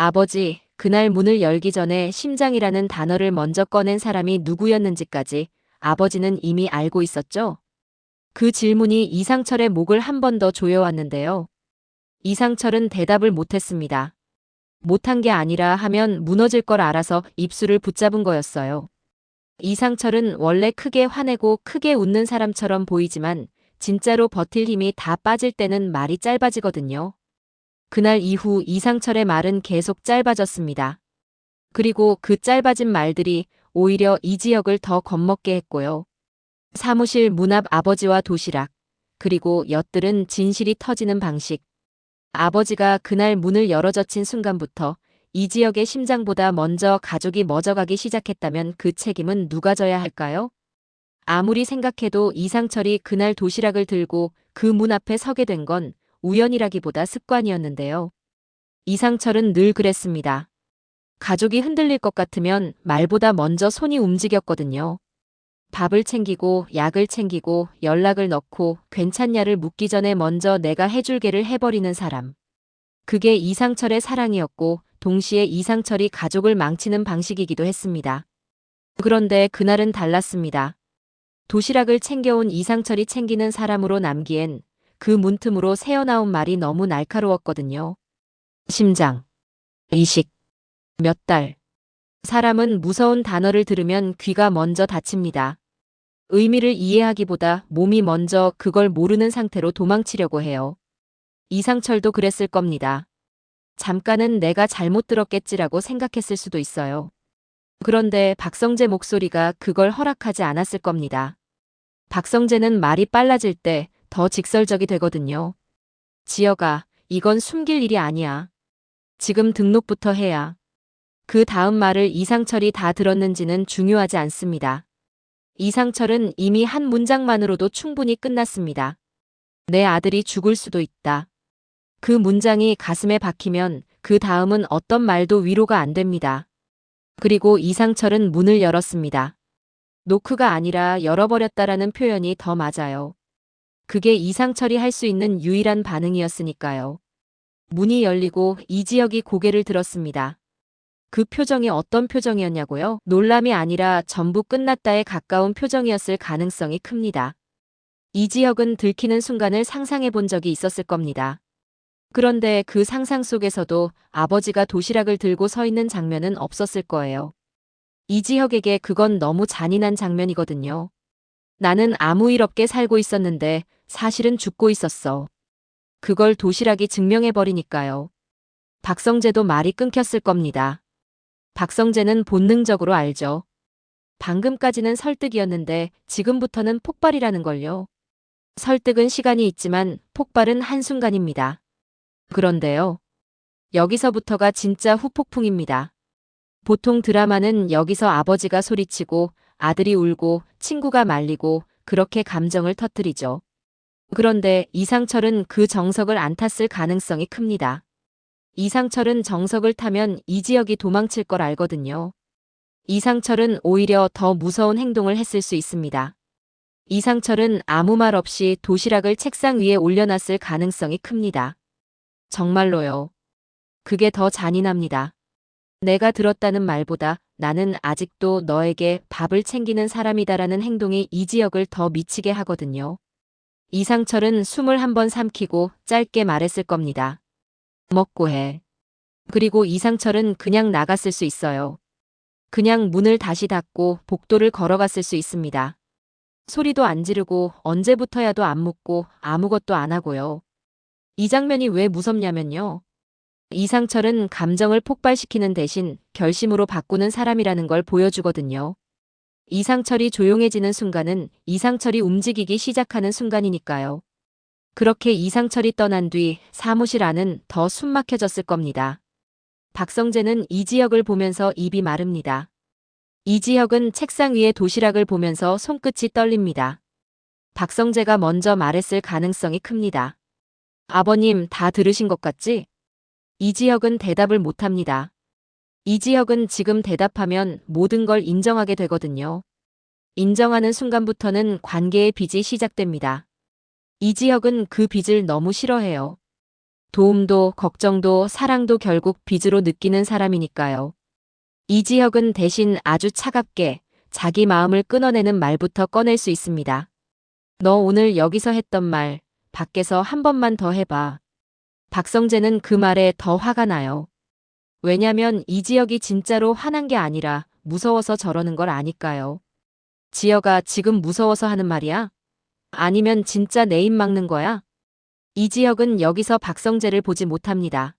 아버지, 그날 문을 열기 전에 심장이라는 단어를 먼저 꺼낸 사람이 누구였는지까지 아버지는 이미 알고 있었죠? 그 질문이 이상철의 목을 한 번 더 조여왔는데요. 이상철은 대답을 못했습니다. 못한 게 아니라 하면 무너질 걸 알아서 입술을 붙잡은 거였어요. 이상철은 원래 크게 화내고 크게 웃는 사람처럼 보이지만 진짜로 버틸 힘이 다 빠질 때는 말이 짧아지거든요. 그날 이후 이상철의 말은 계속 짧아졌습니다. 그리고 그 짧아진 말들이 오히려 이지혁을 더 겁먹게 했고요. 사무실 문 앞 아버지와 도시락, 그리고 엿들은 진실이 터지는 방식. 아버지가 그날 문을 열어젖힌 순간부터 이지혁의 심장보다 먼저 가족이 멎어가기 시작했다면 그 책임은 누가 져야 할까요? 아무리 생각해도 이상철이 그날 도시락을 들고 그 문 앞에 서게 된 건 우연이라기보다 습관이었는데요. 이상철은 늘 그랬습니다. 가족이 흔들릴 것 같으면 말보다 먼저 손이 움직였거든요. 밥을 챙기고 약을 챙기고 연락을 넣고 괜찮냐를 묻기 전에 먼저 내가 해줄게를 해버리는 사람. 그게 이상철의 사랑이었고 동시에 이상철이 가족을 망치는 방식이기도 했습니다. 그런데 그날은 달랐습니다. 도시락을 챙겨온 이상철이 챙기는 사람으로 남기엔 그 문틈으로 새어나온 말이 너무 날카로웠거든요. 심장, 이식, 몇 달. 사람은 무서운 단어를 들으면 귀가 먼저 닫힙니다. 의미를 이해하기보다 몸이 먼저 그걸 모르는 상태로 도망치려고 해요. 이상철도 그랬을 겁니다. 잠깐은 내가 잘못 들었겠지라고 생각했을 수도 있어요. 그런데 박성재 목소리가 그걸 허락하지 않았을 겁니다. 박성재는 말이 빨라질 때 더 직설적이 되거든요. 지혁아, 이건 숨길 일이 아니야. 지금 등록부터 해야. 그 다음 말을 이상철이 다 들었는지는 중요하지 않습니다. 이상철은 이미 한 문장만으로도 충분히 끝났습니다. 내 아들이 죽을 수도 있다. 그 문장이 가슴에 박히면 그 다음은 어떤 말도 위로가 안 됩니다. 그리고 이상철은 문을 열었습니다. 노크가 아니라 열어버렸다라는 표현이 더 맞아요. 그게 이상철이 할 수 있는 유일한 반응이었으니까요. 문이 열리고 이지혁이 고개를 들었습니다. 그 표정이 어떤 표정이었냐고요? 놀람이 아니라 전부 끝났다에 가까운 표정이었을 가능성이 큽니다. 이지혁은 들키는 순간을 상상해 본 적이 있었을 겁니다. 그런데 그 상상 속에서도 아버지가 도시락을 들고 서 있는 장면은 없었을 거예요. 이지혁에게 그건 너무 잔인한 장면이거든요. 나는 아무 일 없게 살고 있었는데 사실은 죽고 있었어. 그걸 도시락이 증명해버리니까요. 박성재도 말이 끊겼을 겁니다. 박성재는 본능적으로 알죠. 방금까지는 설득이었는데 지금부터는 폭발이라는 걸요. 설득은 시간이 있지만 폭발은 한순간입니다. 그런데요. 여기서부터가 진짜 후폭풍입니다. 보통 드라마는 여기서 아버지가 소리치고 아들이 울고 친구가 말리고 그렇게 감정을 터뜨리죠. 그런데 이상철은 그 정석을 안 탔을 가능성이 큽니다. 이상철은 정석을 타면 이지혁이 도망칠 걸 알거든요. 이상철은 오히려 더 무서운 행동을 했을 수 있습니다. 이상철은 아무 말 없이 도시락을 책상 위에 올려놨을 가능성이 큽니다. 정말로요. 그게 더 잔인합니다. 내가 들었다는 말보다 나는 아직도 너에게 밥을 챙기는 사람이다라는 행동이 이지혁을 더 미치게 하거든요. 이상철은 숨을 한번 삼키고 짧게 말했을 겁니다. 먹고 해. 그리고 이상철은 그냥 나갔을 수 있어요. 그냥 문을 다시 닫고 복도를 걸어갔을 수 있습니다. 소리도 안 지르고 언제부터야도 안 묻고 아무것도 안 하고요. 이 장면이 왜 무섭냐면요. 이상철은 감정을 폭발시키는 대신 결심으로 바꾸는 사람이라는 걸 보여주거든요. 이상철이 조용해지는 순간은 이상철이 움직이기 시작하는 순간이니까요. 그렇게 이상철이 떠난 뒤 사무실 안은 더 숨막혀졌을 겁니다. 박성재는 이지혁을 보면서 입이 마릅니다. 이지혁은 책상 위에 도시락을 보면서 손끝이 떨립니다. 박성재가 먼저 말했을 가능성이 큽니다. 아버님, 다 들으신 것 같지? 이지혁은 대답을 못합니다. 이지혁은 지금 대답하면 모든 걸 인정하게 되거든요. 인정하는 순간부터는 관계의 빚이 시작됩니다. 이지혁은 그 빚을 너무 싫어해요. 도움도 걱정도 사랑도 결국 빚으로 느끼는 사람이니까요. 이지혁은 대신 아주 차갑게 자기 마음을 끊어내는 말부터 꺼낼 수 있습니다. 너 오늘 여기서 했던 말, 밖에서 한 번만 더 해봐. 박성재는 그 말에 더 화가 나요. 왜냐면 이지혁이 진짜로 화난 게 아니라 무서워서 저러는 걸 아니까요. 지혁아, 지금 무서워서 하는 말이야? 아니면 진짜 내 입 막는 거야? 이지혁은 여기서 박성재를 보지 못합니다.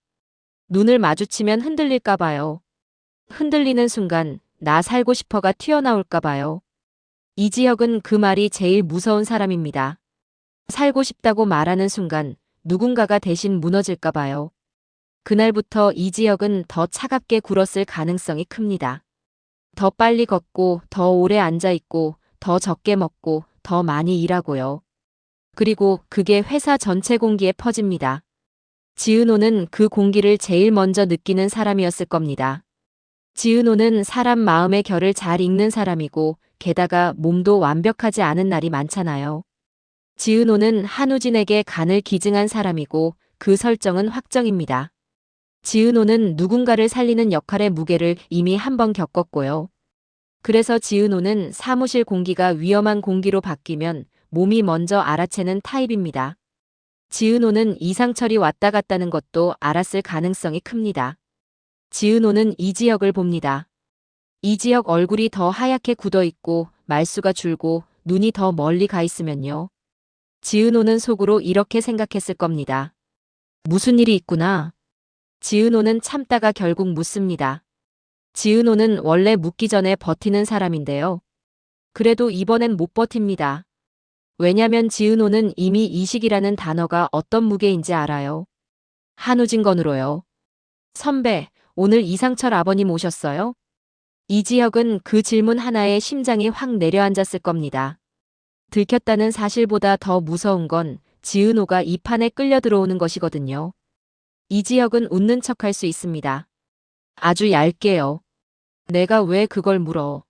눈을 마주치면 흔들릴까 봐요. 흔들리는 순간 나 살고 싶어가 튀어나올까 봐요. 이지혁은 그 말이 제일 무서운 사람입니다. 살고 싶다고 말하는 순간 누군가가 대신 무너질까 봐요. 그날부터 이지혁은 더 차갑게 굴었을 가능성이 큽니다. 더 빨리 걷고, 더 오래 앉아있고, 더 적게 먹고, 더 많이 일하고요. 그리고 그게 회사 전체 공기에 퍼집니다. 지은호는 그 공기를 제일 먼저 느끼는 사람이었을 겁니다. 지은호는 사람 마음의 결을 잘 읽는 사람이고 게다가 몸도 완벽하지 않은 날이 많잖아요. 지은호는 한우진에게 간을 기증한 사람이고 그 설정은 확정입니다. 지은호는 누군가를 살리는 역할의 무게를 이미 한 번 겪었고요. 그래서 지은호는 사무실 공기가 위험한 공기로 바뀌면 몸이 먼저 알아채는 타입입니다. 지은호는 이상철이 왔다 갔다는 것도 알았을 가능성이 큽니다. 지은호는 이지혁을 봅니다. 이지혁 얼굴이 더 하얗게 굳어있고 말수가 줄고 눈이 더 멀리 가 있으면요. 지은호는 속으로 이렇게 생각했을 겁니다. 무슨 일이 있구나. 지은호는 참다가 결국 묻습니다. 지은호는 원래 묻기 전에 버티는 사람인데요. 그래도 이번엔 못 버팁니다. 왜냐면 지은호는 이미 이식이라는 단어가 어떤 무게인지 알아요. 한우진 건으로요. 선배, 오늘 이상철 아버님 오셨어요? 이지혁은 그 질문 하나에 심장이 확 내려앉았을 겁니다. 들켰다는 사실보다 더 무서운 건 지은호가 이 판에 끌려 들어오는 것이거든요. 이지혁은 웃는 척할 수 있습니다. 아주 얇게요. 내가 왜 그걸 물어.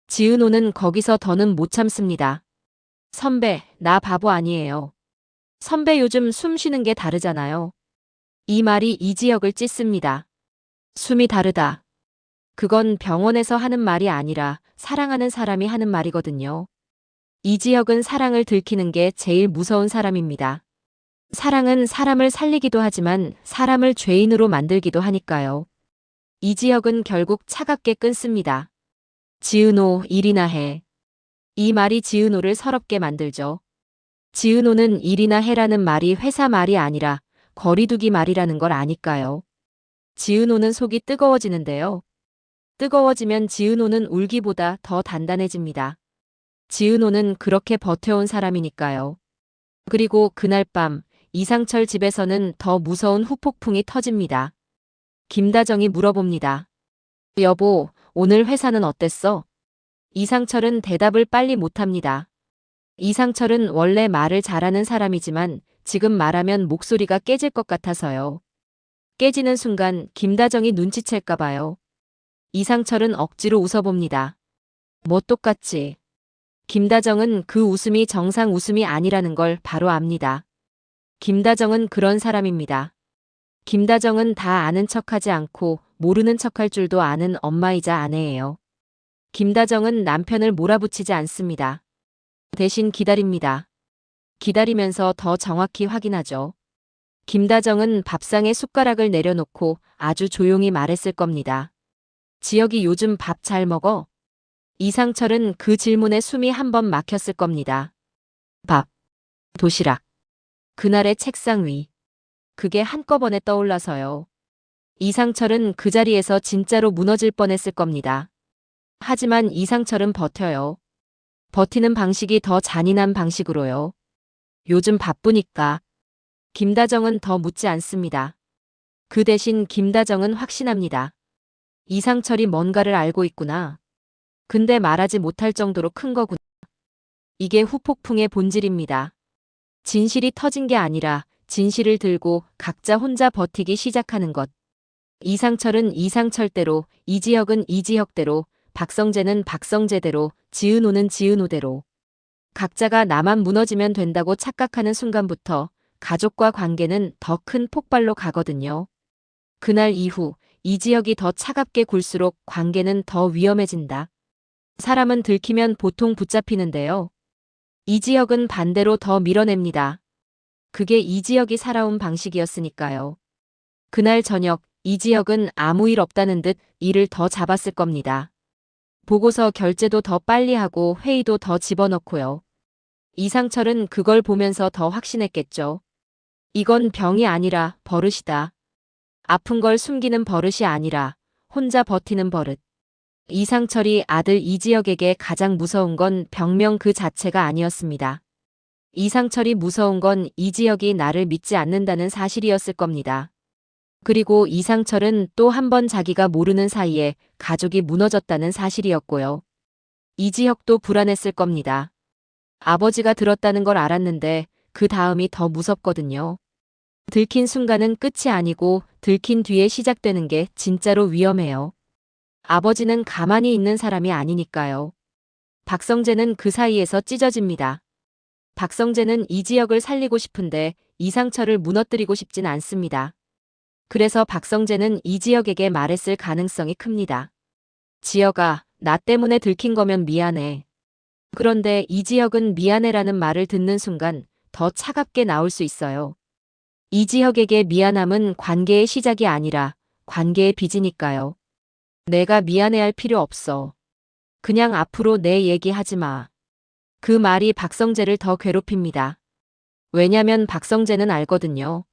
지은호는 거기서 더는 못 참습니다. 선배, 나 바보 아니에요. 선배 요즘 숨 쉬는 게 다르잖아요. 이 말이 이지혁을 찢습니다. 숨이 다르다. 그건 병원에서 하는 말이 아니라 사랑하는 사람이 하는 말이거든요. 이지혁은 사랑을 들키는 게 제일 무서운 사람입니다. 사랑은 사람을 살리기도 하지만 사람을 죄인으로 만들기도 하니까요. 이지혁은 결국 차갑게 끊습니다. 지은호, 일이나 해. 이 말이 지은호를 서럽게 만들죠. 지은호는 일이나 해라는 말이 회사 말이 아니라 거리두기 말이라는 걸 아니까요. 지은호는 속이 뜨거워지는데요. 뜨거워지면 지은호는 울기보다 더 단단해집니다. 지은호는 그렇게 버텨온 사람이니까요. 그리고 그날 밤 이상철 집에서는 더 무서운 후폭풍이 터집니다. 김다정이 물어봅니다. 여보, 오늘 회사는 어땠어? 이상철은 대답을 빨리 못합니다. 이상철은 원래 말을 잘하는 사람이지만 지금 말하면 목소리가 깨질 것 같아서요. 깨지는 순간 김다정이 눈치챌까 봐요. 이상철은 억지로 웃어봅니다. 뭐 똑같지. 김다정은 그 웃음이 정상 웃음이 아니라는 걸 바로 압니다. 김다정은 그런 사람입니다. 김다정은 다 아는 척하지 않고 모르는 척할 줄도 아는 엄마이자 아내예요. 김다정은 남편을 몰아붙이지 않습니다. 대신 기다립니다. 기다리면서 더 정확히 확인하죠. 김다정은 밥상에 숟가락을 내려놓고 아주 조용히 말했을 겁니다. 지혁이 요즘 밥 잘 먹어? 이상철은 그 질문에 숨이 한 번 막혔을 겁니다. 밥, 도시락, 그날의 책상 위. 그게 한꺼번에 떠올라서요. 이상철은 그 자리에서 진짜로 무너질 뻔했을 겁니다. 하지만 이상철은 버텨요. 버티는 방식이 더 잔인한 방식으로요. 요즘 바쁘니까. 김다정은 더 묻지 않습니다. 그 대신 김다정은 확신합니다. 이상철이 뭔가를 알고 있구나. 근데 말하지 못할 정도로 큰 거구나. 이게 후폭풍의 본질입니다. 진실이 터진 게 아니라 진실을 들고 각자 혼자 버티기 시작하는 것. 이상철은 이상철대로, 이지혁은 이지혁대로, 박성재는 박성재대로, 지은호는 지은호대로. 각자가 나만 무너지면 된다고 착각하는 순간부터 가족과 관계는 더 큰 폭발로 가거든요. 그날 이후 이지혁이 더 차갑게 굴수록 관계는 더 위험해진다. 사람은 들키면 보통 붙잡히는데요. 이지혁은 반대로 더 밀어냅니다. 그게 이지혁이 살아온 방식이었으니까요. 그날 저녁 이지혁은 아무 일 없다는 듯 일을 더 잡았을 겁니다. 보고서 결제도 더 빨리 하고 회의도 더 집어넣고요. 이상철은 그걸 보면서 더 확신했겠죠. 이건 병이 아니라 버릇이다. 아픈 걸 숨기는 버릇이 아니라 혼자 버티는 버릇. 이상철이 아들 이지혁에게 가장 무서운 건 병명 그 자체가 아니었습니다. 이상철이 무서운 건 이지혁이 나를 믿지 않는다는 사실이었을 겁니다. 그리고 이상철은 또 한 번 자기가 모르는 사이에 가족이 무너졌다는 사실이었고요. 이지혁도 불안했을 겁니다. 아버지가 들었다는 걸 알았는데 그 다음이 더 무섭거든요. 들킨 순간은 끝이 아니고 들킨 뒤에 시작되는 게 진짜로 위험해요. 아버지는 가만히 있는 사람이 아니니까요. 박성재는 그 사이에서 찢어집니다. 박성재는 이지혁을 살리고 싶은데 이상철을 무너뜨리고 싶진 않습니다. 그래서 박성재는 이지혁에게 말했을 가능성이 큽니다. 지혁아, 나 때문에 들킨 거면 미안해. 그런데 이지혁은 미안해라는 말을 듣는 순간 더 차갑게 나올 수 있어요. 이지혁에게 미안함은 관계의 시작이 아니라 관계의 빚이니까요. 내가 미안해할 필요 없어. 그냥 앞으로 내 얘기 하지 마. 그 말이 박성재를 더 괴롭힙니다. 왜냐면 박성재는 알거든요.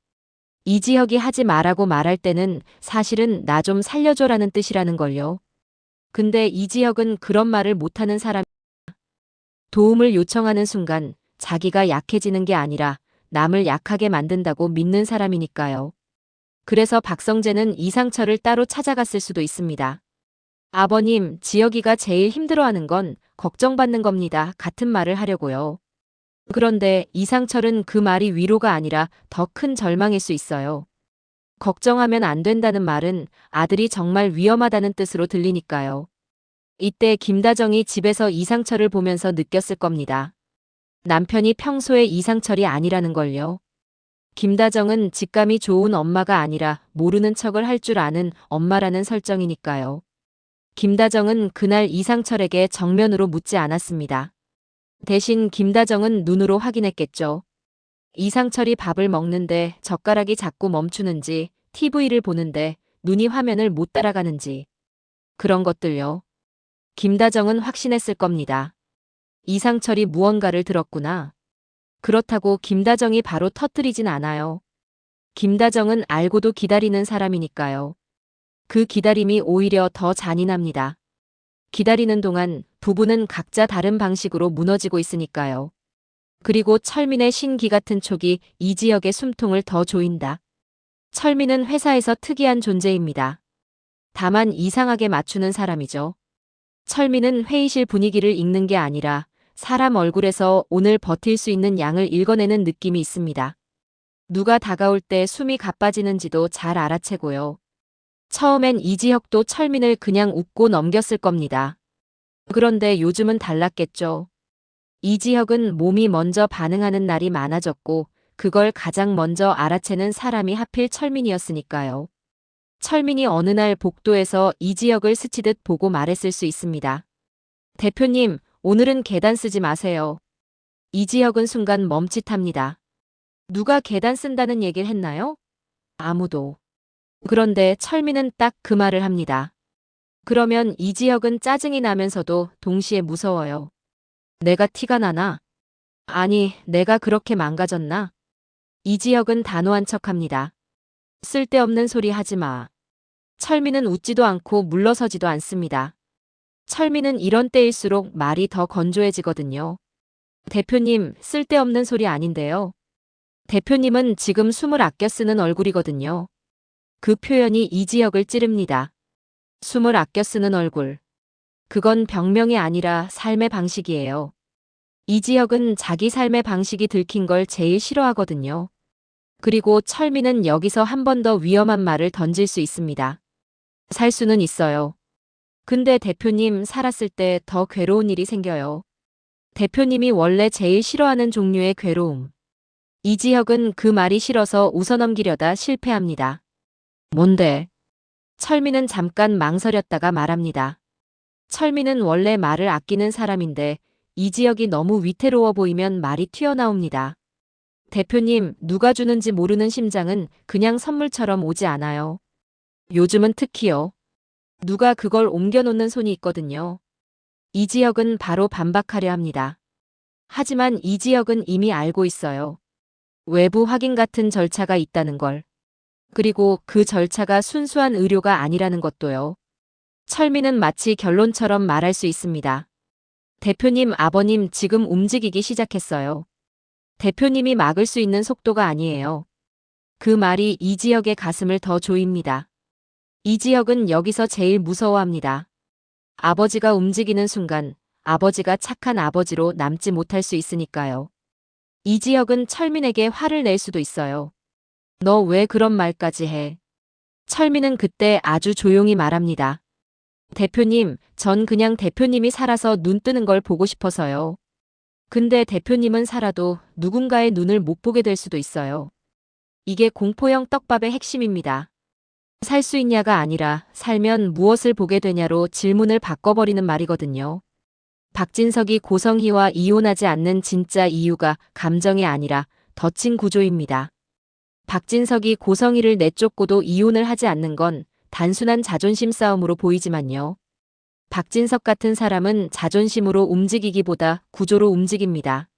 이지혁이 하지 마라고 말할 때는 사실은 나 좀 살려줘라는 뜻이라는 걸요. 근데 이지혁은 그런 말을 못하는 사람, 도움을 요청하는 순간 자기가 약해지는 게 아니라 남을 약하게 만든다고 믿는 사람이니까요. 그래서 박성재는 이상철을 따로 찾아갔을 수도 있습니다. 아버님, 지혁이가 제일 힘들어하는 건 걱정받는 겁니다. 같은 말을 하려고요. 그런데 이상철은 그 말이 위로가 아니라 더 큰 절망일 수 있어요. 걱정하면 안 된다는 말은 아들이 정말 위험하다는 뜻으로 들리니까요. 이때 김다정이 집에서 이상철을 보면서 느꼈을 겁니다. 남편이 평소에 이상철이 아니라는 걸요. 김다정은 직감이 좋은 엄마가 아니라 모르는 척을 할 줄 아는 엄마라는 설정이니까요. 김다정은 그날 이상철에게 정면으로 묻지 않았습니다. 대신 김다정은 눈으로 확인했겠죠. 이상철이 밥을 먹는데 젓가락이 자꾸 멈추는지, TV를 보는데 눈이 화면을 못 따라가는지. 그런 것들요. 김다정은 확신했을 겁니다. 이상철이 무언가를 들었구나. 그렇다고 김다정이 바로 터뜨리진 않아요. 김다정은 알고도 기다리는 사람이니까요. 그 기다림이 오히려 더 잔인합니다. 기다리는 동안 부부는 각자 다른 방식으로 무너지고 있으니까요. 그리고 철민의 신기 같은 촉이 이지혁의 숨통을 더 조인다. 철민은 회사에서 특이한 존재입니다. 다만 이상하게 맞추는 사람이죠. 철민은 회의실 분위기를 읽는 게 아니라 사람 얼굴에서 오늘 버틸 수 있는 양을 읽어내는 느낌이 있습니다. 누가 다가올 때 숨이 가빠지는지도 잘 알아채고요. 처음엔 이지혁도 철민을 그냥 웃고 넘겼을 겁니다. 그런데 요즘은 달랐겠죠. 이지혁은 몸이 먼저 반응하는 날이 많아졌고 그걸 가장 먼저 알아채는 사람이 하필 철민이었으니까요. 철민이 어느 날 복도에서 이지혁을 스치듯 보고 말했을 수 있습니다. 대표님, 오늘은 계단 쓰지 마세요. 이지혁은 순간 멈칫합니다. 누가 계단 쓴다는 얘기를 했나요? 아무도. 그런데 철민은 딱 그 말을 합니다. 그러면 이지혁은 짜증이 나면서도 동시에 무서워요. 내가 티가 나나? 아니, 내가 그렇게 망가졌나? 이지혁은 단호한 척합니다. 쓸데없는 소리 하지 마. 철민은 웃지도 않고 물러서지도 않습니다. 철민은 이런 때일수록 말이 더 건조해지거든요. 대표님, 쓸데없는 소리 아닌데요. 대표님은 지금 숨을 아껴 쓰는 얼굴이거든요. 그 표현이 이지혁을 찌릅니다. 숨을 아껴 쓰는 얼굴. 그건 병명이 아니라 삶의 방식이에요. 이지혁은 자기 삶의 방식이 들킨 걸 제일 싫어하거든요. 그리고 철민은 여기서 한 번 더 위험한 말을 던질 수 있습니다. 살 수는 있어요. 근데 대표님 살았을 때 더 괴로운 일이 생겨요. 대표님이 원래 제일 싫어하는 종류의 괴로움. 이지혁은 그 말이 싫어서 웃어넘기려다 실패합니다. 뭔데? 철민은 잠깐 망설였다가 말합니다. 철민은 원래 말을 아끼는 사람인데 이지혁이 너무 위태로워 보이면 말이 튀어나옵니다. 대표님, 누가 주는지 모르는 심장은 그냥 선물처럼 오지 않아요. 요즘은 특히요. 누가 그걸 옮겨놓는 손이 있거든요. 이지혁은 바로 반박하려 합니다. 하지만 이지혁은 이미 알고 있어요. 외부 확인 같은 절차가 있다는 걸. 그리고 그 절차가 순수한 의료가 아니라는 것도요. 철민은 마치 결론처럼 말할 수 있습니다. 대표님, 아버님 지금 움직이기 시작했어요. 대표님이 막을 수 있는 속도가 아니에요. 그 말이 이지혁의 가슴을 더 조입니다. 이지혁은 여기서 제일 무서워합니다. 아버지가 움직이는 순간 아버지가 착한 아버지로 남지 못할 수 있으니까요. 이지혁은 철민에게 화를 낼 수도 있어요. 너 왜 그런 말까지 해? 철민은 그때 아주 조용히 말합니다. 대표님, 전 그냥 대표님이 살아서 눈 뜨는 걸 보고 싶어서요. 근데 대표님은 살아도 누군가의 눈을 못 보게 될 수도 있어요. 이게 공포형 떡밥의 핵심입니다. 살 수 있냐가 아니라 살면 무엇을 보게 되냐로 질문을 바꿔버리는 말이거든요. 박진석이 고성희와 이혼하지 않는 진짜 이유가 감정이 아니라 덧친 구조입니다. 박진석이 고성희를 내쫓고도 이혼을 하지 않는 건 단순한 자존심 싸움으로 보이지만요. 박진석 같은 사람은 자존심으로 움직이기보다 구조로 움직입니다.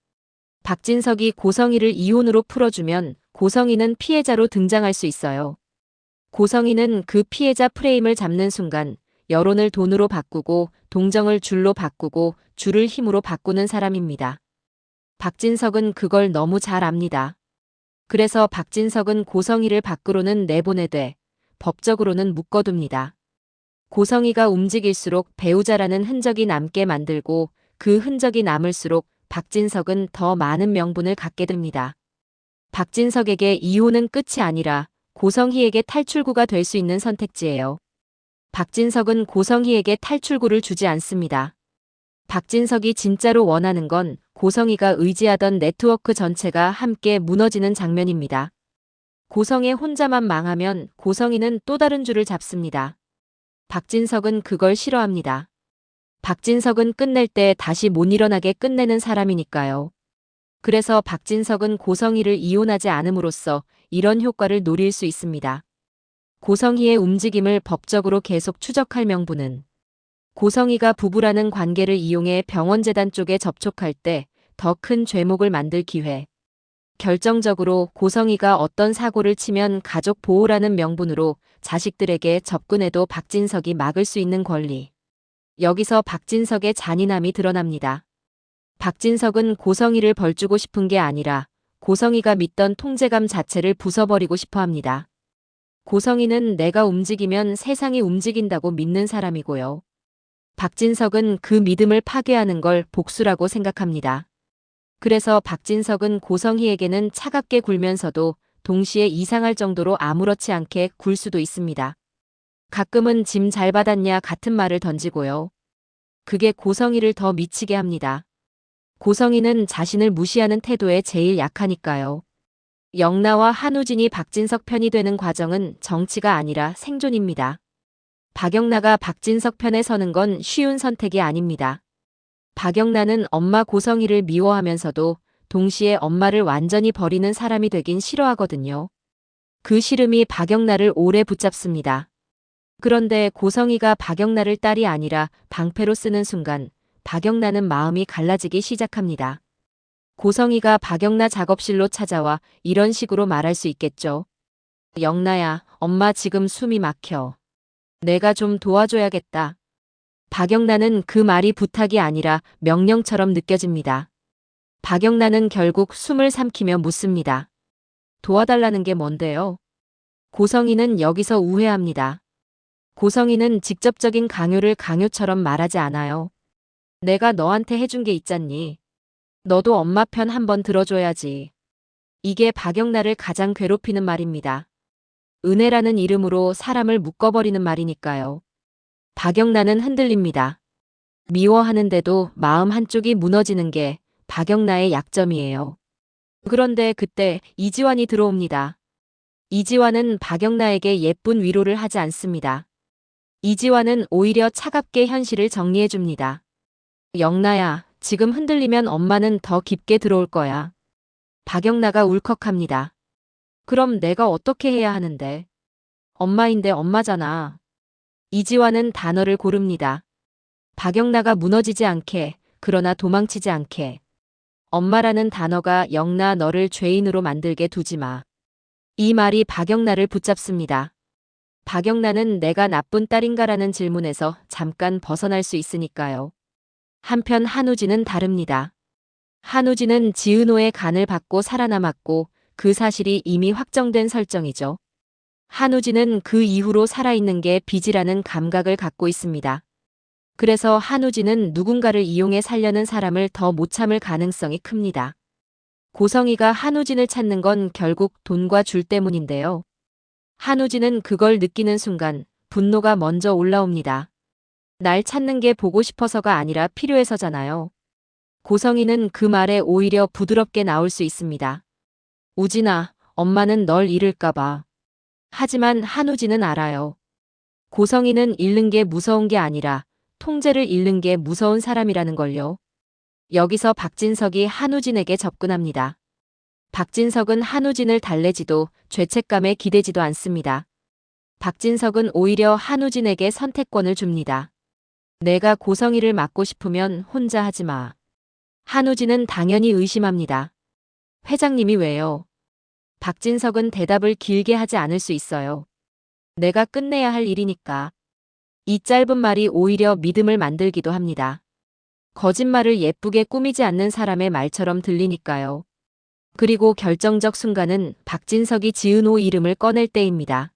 박진석이 고성희를 이혼으로 풀어주면 고성희는 피해자로 등장할 수 있어요. 고성희는 그 피해자 프레임을 잡는 순간 여론을 돈으로 바꾸고 동정을 줄로 바꾸고 줄을 힘으로 바꾸는 사람입니다. 박진석은 그걸 너무 잘 압니다. 그래서 박진석은 고성희를 밖으로는 내보내되 법적으로는 묶어둡니다. 고성희가 움직일수록 배우자라는 흔적이 남게 만들고 그 흔적이 남을수록 박진석은 더 많은 명분을 갖게 됩니다. 박진석에게 이혼은 끝이 아니라 고성희에게 탈출구가 될 수 있는 선택지예요. 박진석은 고성희에게 탈출구를 주지 않습니다. 박진석이 진짜로 원하는 건 고성희가 의지하던 네트워크 전체가 함께 무너지는 장면입니다. 고성희 혼자만 망하면 고성희는 또 다른 줄을 잡습니다. 박진석은 그걸 싫어합니다. 박진석은 끝낼 때 다시 못 일어나게 끝내는 사람이니까요. 그래서 박진석은 고성희를 이혼하지 않음으로써 이런 효과를 노릴 수 있습니다. 고성희의 움직임을 법적으로 계속 추적할 명분은 고성희가 부부라는 관계를 이용해 병원재단 쪽에 접촉할 때 더 큰 죄목을 만들 기회. 결정적으로 고성희가 어떤 사고를 치면 가족 보호라는 명분으로 자식들에게 접근해도 박진석이 막을 수 있는 권리. 여기서 박진석의 잔인함이 드러납니다. 박진석은 고성희를 벌주고 싶은 게 아니라 고성희가 믿던 통제감 자체를 부숴버리고 싶어 합니다. 고성희는 내가 움직이면 세상이 움직인다고 믿는 사람이고요. 박진석은 그 믿음을 파괴하는 걸 복수라고 생각합니다. 그래서 박진석은 고성희에게는 차갑게 굴면서도 동시에 이상할 정도로 아무렇지 않게 굴 수도 있습니다. 가끔은 짐 잘 받았냐 같은 말을 던지고요. 그게 고성희를 더 미치게 합니다. 고성희는 자신을 무시하는 태도에 제일 약하니까요. 영나와 한우진이 박진석 편이 되는 과정은 정치가 아니라 생존입니다. 박영나가 박진석 편에 서는 건 쉬운 선택이 아닙니다. 박영나는 엄마 고성희를 미워하면서도 동시에 엄마를 완전히 버리는 사람이 되긴 싫어하거든요. 그 싫음이 박영나를 오래 붙잡습니다. 그런데 고성희가 박영나를 딸이 아니라 방패로 쓰는 순간 박영나는 마음이 갈라지기 시작합니다. 고성희가 박영나 작업실로 찾아와 이런 식으로 말할 수 있겠죠. 영나야, 엄마 지금 숨이 막혀. 내가 좀 도와줘야겠다. 박영나는 그 말이 부탁이 아니라 명령처럼 느껴집니다. 박영나는 결국 숨을 삼키며 묻습니다. 도와달라는 게 뭔데요? 고성희는 여기서 우회합니다. 고성희는 직접적인 강요를 강요처럼 말하지 않아요. 내가 너한테 해준 게 있잖니. 너도 엄마 편 한번 들어줘야지. 이게 박영나를 가장 괴롭히는 말입니다. 은혜라는 이름으로 사람을 묶어버리는 말이니까요. 박영나는 흔들립니다. 미워하는데도 마음 한쪽이 무너지는 게 박영나의 약점이에요. 그런데 그때 이지환이 들어옵니다. 이지환은 박영나에게 예쁜 위로를 하지 않습니다. 이지환은 오히려 차갑게 현실을 정리해줍니다. 영나야, 지금 흔들리면 엄마는 더 깊게 들어올 거야. 박영나가 울컥합니다. 그럼 내가 어떻게 해야 하는데? 엄마인데 엄마잖아. 이지환은 단어를 고릅니다. 박영나가 무너지지 않게, 그러나 도망치지 않게. 엄마라는 단어가 영나 너를 죄인으로 만들게 두지 마. 이 말이 박영나를 붙잡습니다. 박영나는 내가 나쁜 딸인가라는 질문에서 잠깐 벗어날 수 있으니까요. 한편 한우진은 다릅니다. 한우진은 지은호의 간을 받고 살아남았고 그 사실이 이미 확정된 설정이죠. 한우진은 그 이후로 살아있는 게 빚이라는 감각을 갖고 있습니다. 그래서 한우진은 누군가를 이용해 살려는 사람을 더 못 참을 가능성이 큽니다. 고성이가 한우진을 찾는 건 결국 돈과 줄 때문인데요. 한우진은 그걸 느끼는 순간 분노가 먼저 올라옵니다. 날 찾는 게 보고 싶어서가 아니라 필요해서잖아요. 고성이는 그 말에 오히려 부드럽게 나올 수 있습니다. 우진아, 엄마는 널 잃을까봐. 하지만 한우진은 알아요. 고성이는 잃는 게 무서운 게 아니라 통제를 잃는 게 무서운 사람이라는 걸요. 여기서 박진석이 한우진에게 접근합니다. 박진석은 한우진을 달래지도 죄책감에 기대지도 않습니다. 박진석은 오히려 한우진에게 선택권을 줍니다. 내가 고성이를 맡고 싶으면 혼자 하지 마. 한우진은 당연히 의심합니다. 회장님이 왜요? 박진석은 대답을 길게 하지 않을 수 있어요. 내가 끝내야 할 일이니까. 이 짧은 말이 오히려 믿음을 만들기도 합니다. 거짓말을 예쁘게 꾸미지 않는 사람의 말처럼 들리니까요. 그리고 결정적 순간은 박진석이 지은호 이름을 꺼낼 때입니다.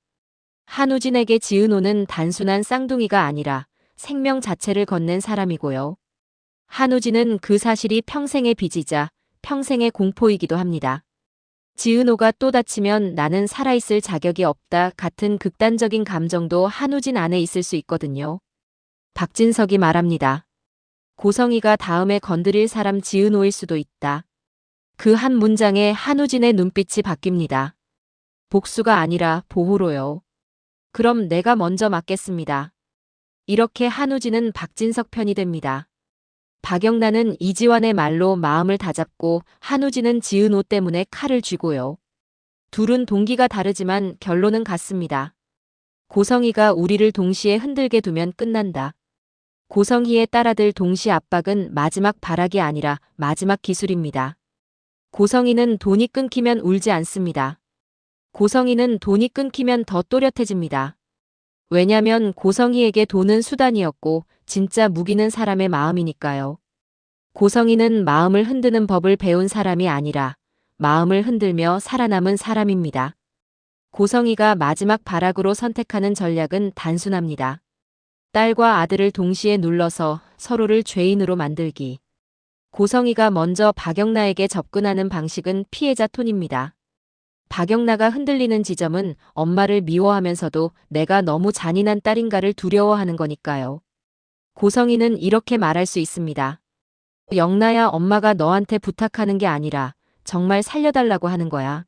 한우진에게 지은호는 단순한 쌍둥이가 아니라 생명 자체를 건넨 사람이고요. 한우진은 그 사실이 평생의 빚이자 평생의 공포이기도 합니다. 지은호가 또 다치면 나는 살아있을 자격이 없다 같은 극단적인 감정도 한우진 안에 있을 수 있거든요. 박진석이 말합니다. 고성이가 다음에 건드릴 사람 지은호일 수도 있다. 그 한 문장에 한우진의 눈빛이 바뀝니다. 복수가 아니라 보호로요. 그럼 내가 먼저 맞겠습니다. 이렇게 한우진은 박진석 편이 됩니다. 박영란은 이지환의 말로 마음을 다잡고 한우진은 지은호 때문에 칼을 쥐고요. 둘은 동기가 다르지만 결론은 같습니다. 고성이가 우리를 동시에 흔들게 두면 끝난다. 고성희의 딸아들 동시 압박은 마지막 발악이 아니라 마지막 기술입니다. 고성이는 돈이 끊기면 울지 않습니다. 고성이는 돈이 끊기면 더 또렷해집니다. 왜냐면 고성희에게 돈은 수단이었고 진짜 무기는 사람의 마음이니까요. 고성희는 마음을 흔드는 법을 배운 사람이 아니라 마음을 흔들며 살아남은 사람입니다. 고성희가 마지막 발악으로 선택하는 전략은 단순합니다. 딸과 아들을 동시에 눌러서 서로를 죄인으로 만들기. 고성희가 먼저 박영나에게 접근하는 방식은 피해자 톤입니다. 박영나가 흔들리는 지점은 엄마를 미워하면서도 내가 너무 잔인한 딸인가를 두려워하는 거니까요. 고성희는 이렇게 말할 수 있습니다. 영나야, 엄마가 너한테 부탁하는 게 아니라 정말 살려달라고 하는 거야.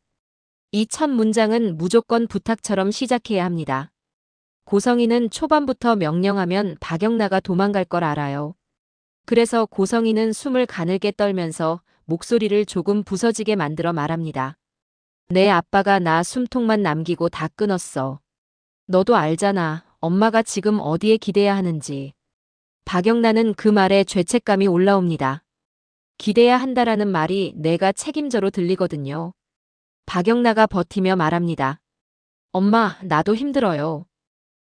이 첫 문장은 무조건 부탁처럼 시작해야 합니다. 고성희는 초반부터 명령하면 박영나가 도망갈 걸 알아요. 그래서 고성희는 숨을 가늘게 떨면서 목소리를 조금 부서지게 만들어 말합니다. 내 아빠가 나 숨통만 남기고 다 끊었어. 너도 알잖아. 엄마가 지금 어디에 기대야 하는지. 박영란은 그 말에 죄책감이 올라옵니다. 기대야 한다라는 말이 내가 책임져로 들리거든요. 박영나가 버티며 말합니다. 엄마, 나도 힘들어요.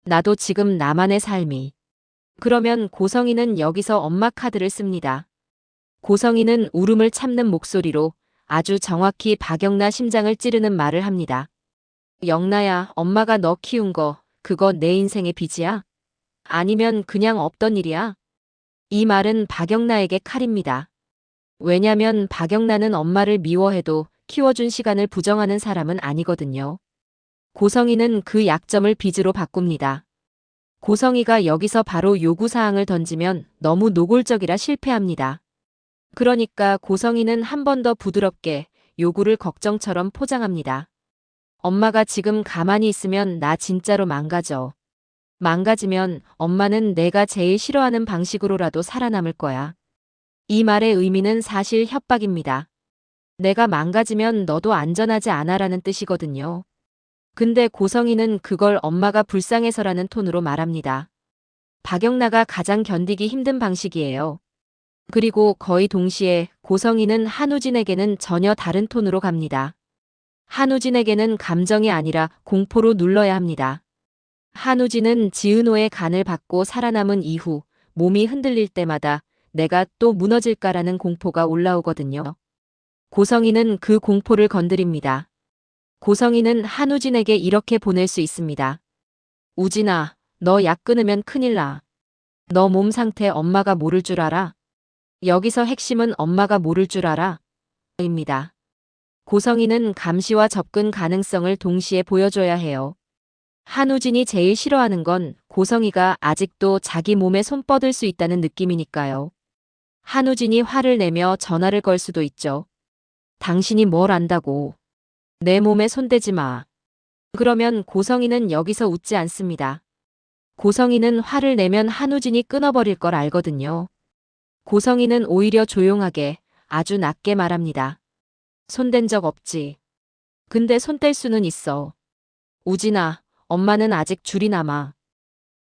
나도 지금 나만의 삶이. 그러면 고성희는 여기서 엄마 카드를 씁니다. 고성희는 울음을 참는 목소리로 아주 정확히 박영나 심장을 찌르는 말을 합니다. 영나야, 엄마가 너 키운 거 그거 내 인생의 빚이야? 아니면 그냥 없던 일이야? 이 말은 박영나에게 칼입니다. 왜냐면 박영나는 엄마를 미워해도 키워준 시간을 부정하는 사람은 아니거든요. 고성희는 그 약점을 빚으로 바꿉니다. 고성희가 여기서 바로 요구사항을 던지면 너무 노골적이라 실패합니다. 그러니까 고성희는 한 번 더 부드럽게 요구를 걱정처럼 포장합니다. 엄마가 지금 가만히 있으면 나 진짜로 망가져. 망가지면 엄마는 내가 제일 싫어하는 방식으로라도 살아남을 거야. 이 말의 의미는 사실 협박입니다. 내가 망가지면 너도 안전하지 않아라는 뜻이거든요. 근데 고성이는 그걸 엄마가 불쌍해서라는 톤으로 말합니다. 박영나가 가장 견디기 힘든 방식이에요. 그리고 거의 동시에 고성이는 한우진에게는 전혀 다른 톤으로 갑니다. 한우진에게는 감정이 아니라 공포로 눌러야 합니다. 한우진은 지은호의 간을 받고 살아남은 이후 몸이 흔들릴 때마다 내가 또 무너질까라는 공포가 올라오거든요. 고성이는 그 공포를 건드립니다. 고성이는 한우진에게 이렇게 보낼 수 있습니다. 우진아, 너 약 끊으면 큰일 나. 너 몸 상태 엄마가 모를 줄 알아? 여기서 핵심은 엄마가 모를 줄 알아? 입니다. 고성이는 감시와 접근 가능성을 동시에 보여줘야 해요. 한우진이 제일 싫어하는 건 고성이가 아직도 자기 몸에 손 뻗을 수 있다는 느낌이니까요. 한우진이 화를 내며 전화를 걸 수도 있죠. 당신이 뭘 안다고. 내 몸에 손대지 마. 그러면 고성이는 여기서 웃지 않습니다. 고성이는 화를 내면 한우진이 끊어버릴 걸 알거든요. 고성이는 오히려 조용하게 아주 낮게 말합니다. 손댄 적 없지. 근데 손 뗄 수는 있어. 우진아, 엄마는 아직 줄이 남아.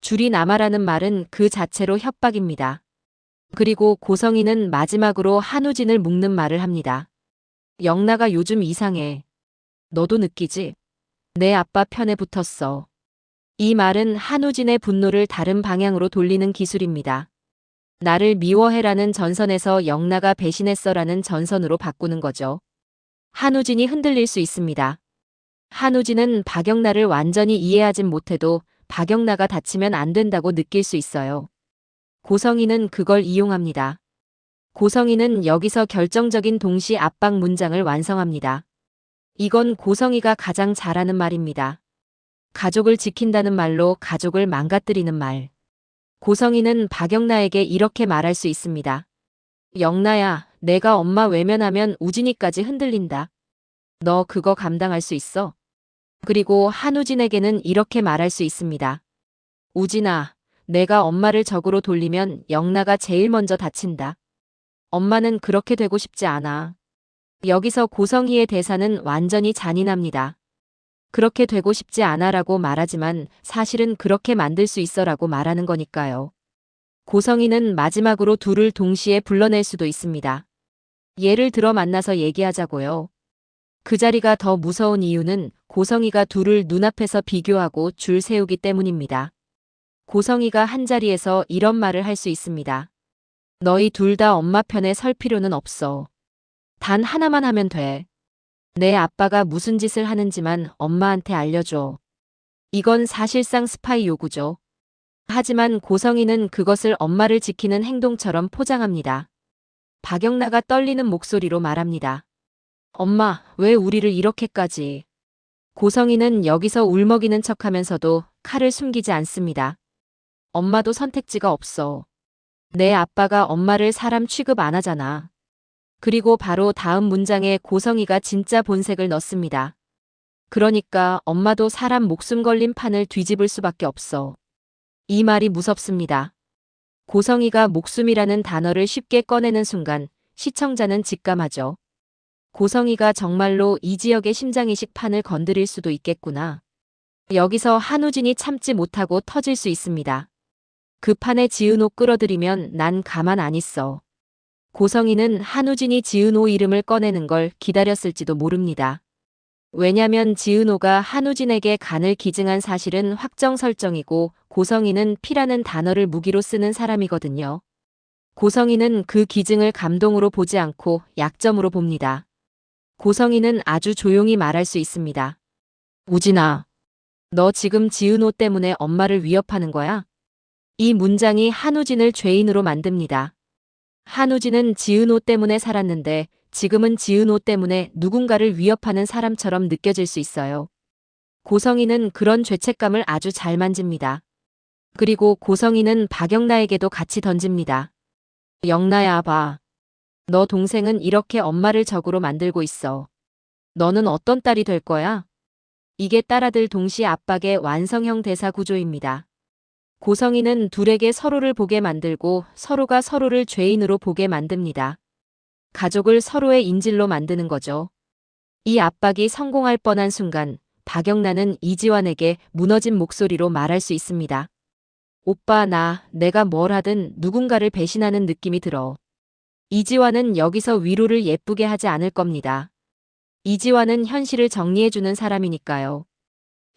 줄이 남아라는 말은 그 자체로 협박입니다. 그리고 고성이는 마지막으로 한우진을 묶는 말을 합니다. 영나가 요즘 이상해. 너도 느끼지? 내 아빠 편에 붙었어. 이 말은 한우진의 분노를 다른 방향으로 돌리는 기술입니다. 나를 미워해라는 전선에서 영나가 배신했어라는 전선으로 바꾸는 거죠. 한우진이 흔들릴 수 있습니다. 한우진은 박영나를 완전히 이해하진 못해도 박영나가 다치면 안 된다고 느낄 수 있어요. 고성이는 그걸 이용합니다. 고성이는 여기서 결정적인 동시 압박 문장을 완성합니다. 이건 고성이가 가장 잘하는 말입니다. 가족을 지킨다는 말로 가족을 망가뜨리는 말. 고성이는 박영나에게 이렇게 말할 수 있습니다. 영나야, 내가 엄마 외면하면 우진이까지 흔들린다. 너 그거 감당할 수 있어? 그리고 한우진에게는 이렇게 말할 수 있습니다. 우진아, 내가 엄마를 적으로 돌리면 영나가 제일 먼저 다친다. 엄마는 그렇게 되고 싶지 않아. 여기서 고성희의 대사는 완전히 잔인합니다. 그렇게 되고 싶지 않아라고 말하지만 사실은 그렇게 만들 수 있어라고 말하는 거니까요. 고성희는 마지막으로 둘을 동시에 불러낼 수도 있습니다. 예를 들어 만나서 얘기하자고요. 그 자리가 더 무서운 이유는 고성희가 둘을 눈앞에서 비교하고 줄 세우기 때문입니다. 고성희가 한자리에서 이런 말을 할 수 있습니다. 너희 둘 다 엄마 편에 설 필요는 없어. 단 하나만 하면 돼. 내 아빠가 무슨 짓을 하는지만 엄마한테 알려줘. 이건 사실상 스파이 요구죠. 하지만 고성희는 그것을 엄마를 지키는 행동처럼 포장합니다. 박영나가 떨리는 목소리로 말합니다. 엄마, 왜 우리를 이렇게까지. 고성희는 여기서 울먹이는 척하면서도 칼을 숨기지 않습니다. 엄마도 선택지가 없어. 내 아빠가 엄마를 사람 취급 안 하잖아. 그리고 바로 다음 문장에 고성희가 진짜 본색을 넣습니다. 그러니까 엄마도 사람 목숨 걸린 판을 뒤집을 수밖에 없어. 이 말이 무섭습니다. 고성희가 목숨이라는 단어를 쉽게 꺼내는 순간 시청자는 직감하죠. 고성희가 정말로 이 지역의 심장이식 판을 건드릴 수도 있겠구나. 여기서 한우진이 참지 못하고 터질 수 있습니다. 그 판에 지은호 끌어들이면 난 가만 안 있어. 고성희는 한우진이 지은호 이름을 꺼내는 걸 기다렸을지도 모릅니다. 왜냐면 지은호가 한우진에게 간을 기증한 사실은 확정 설정이고 고성희는 피라는 단어를 무기로 쓰는 사람이거든요. 고성희는 그 기증을 감동으로 보지 않고 약점으로 봅니다. 고성희는 아주 조용히 말할 수 있습니다. 우진아, 너 지금 지은호 때문에 엄마를 위협하는 거야? 이 문장이 한우진을 죄인으로 만듭니다. 한우진은 지은호 때문에 살았는데 지금은 지은호 때문에 누군가를 위협하는 사람처럼 느껴질 수 있어요. 고성희는 그런 죄책감을 아주 잘 만집니다. 그리고 고성희는 박영나에게도 같이 던집니다. 영나야 봐. 너 동생은 이렇게 엄마를 적으로 만들고 있어. 너는 어떤 딸이 될 거야? 이게 딸아들 동시 압박의 완성형 대사 구조입니다. 고성이는 둘에게 서로를 보게 만들고 서로가 서로를 죄인으로 보게 만듭니다. 가족을 서로의 인질로 만드는 거죠. 이 압박이 성공할 뻔한 순간 박영란은 이지환에게 무너진 목소리로 말할 수 있습니다. 오빠, 내가 뭘 하든 누군가를 배신하는 느낌이 들어. 이지환은 여기서 위로를 예쁘게 하지 않을 겁니다. 이지환은 현실을 정리해주는 사람이니까요.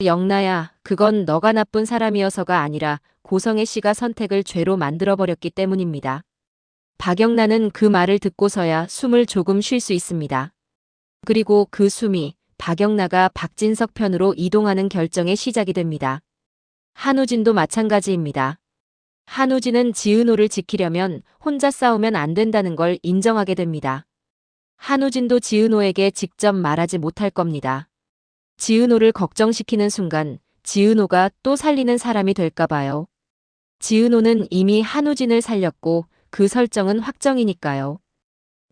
영나야, 그건 너가 나쁜 사람이어서가 아니라 고성애 씨가 선택을 죄로 만들어버렸기 때문입니다. 박영란은 그 말을 듣고서야 숨을 조금 쉴 수 있습니다. 그리고 그 숨이 박영나가 박진석 편으로 이동하는 결정의 시작이 됩니다. 한우진도 마찬가지입니다. 한우진은 지은호를 지키려면 혼자 싸우면 안 된다는 걸 인정하게 됩니다. 한우진도 지은호에게 직접 말하지 못할 겁니다. 지은호를 걱정시키는 순간 지은호가 또 살리는 사람이 될까 봐요. 지은호는 이미 한우진을 살렸고 그 설정은 확정이니까요.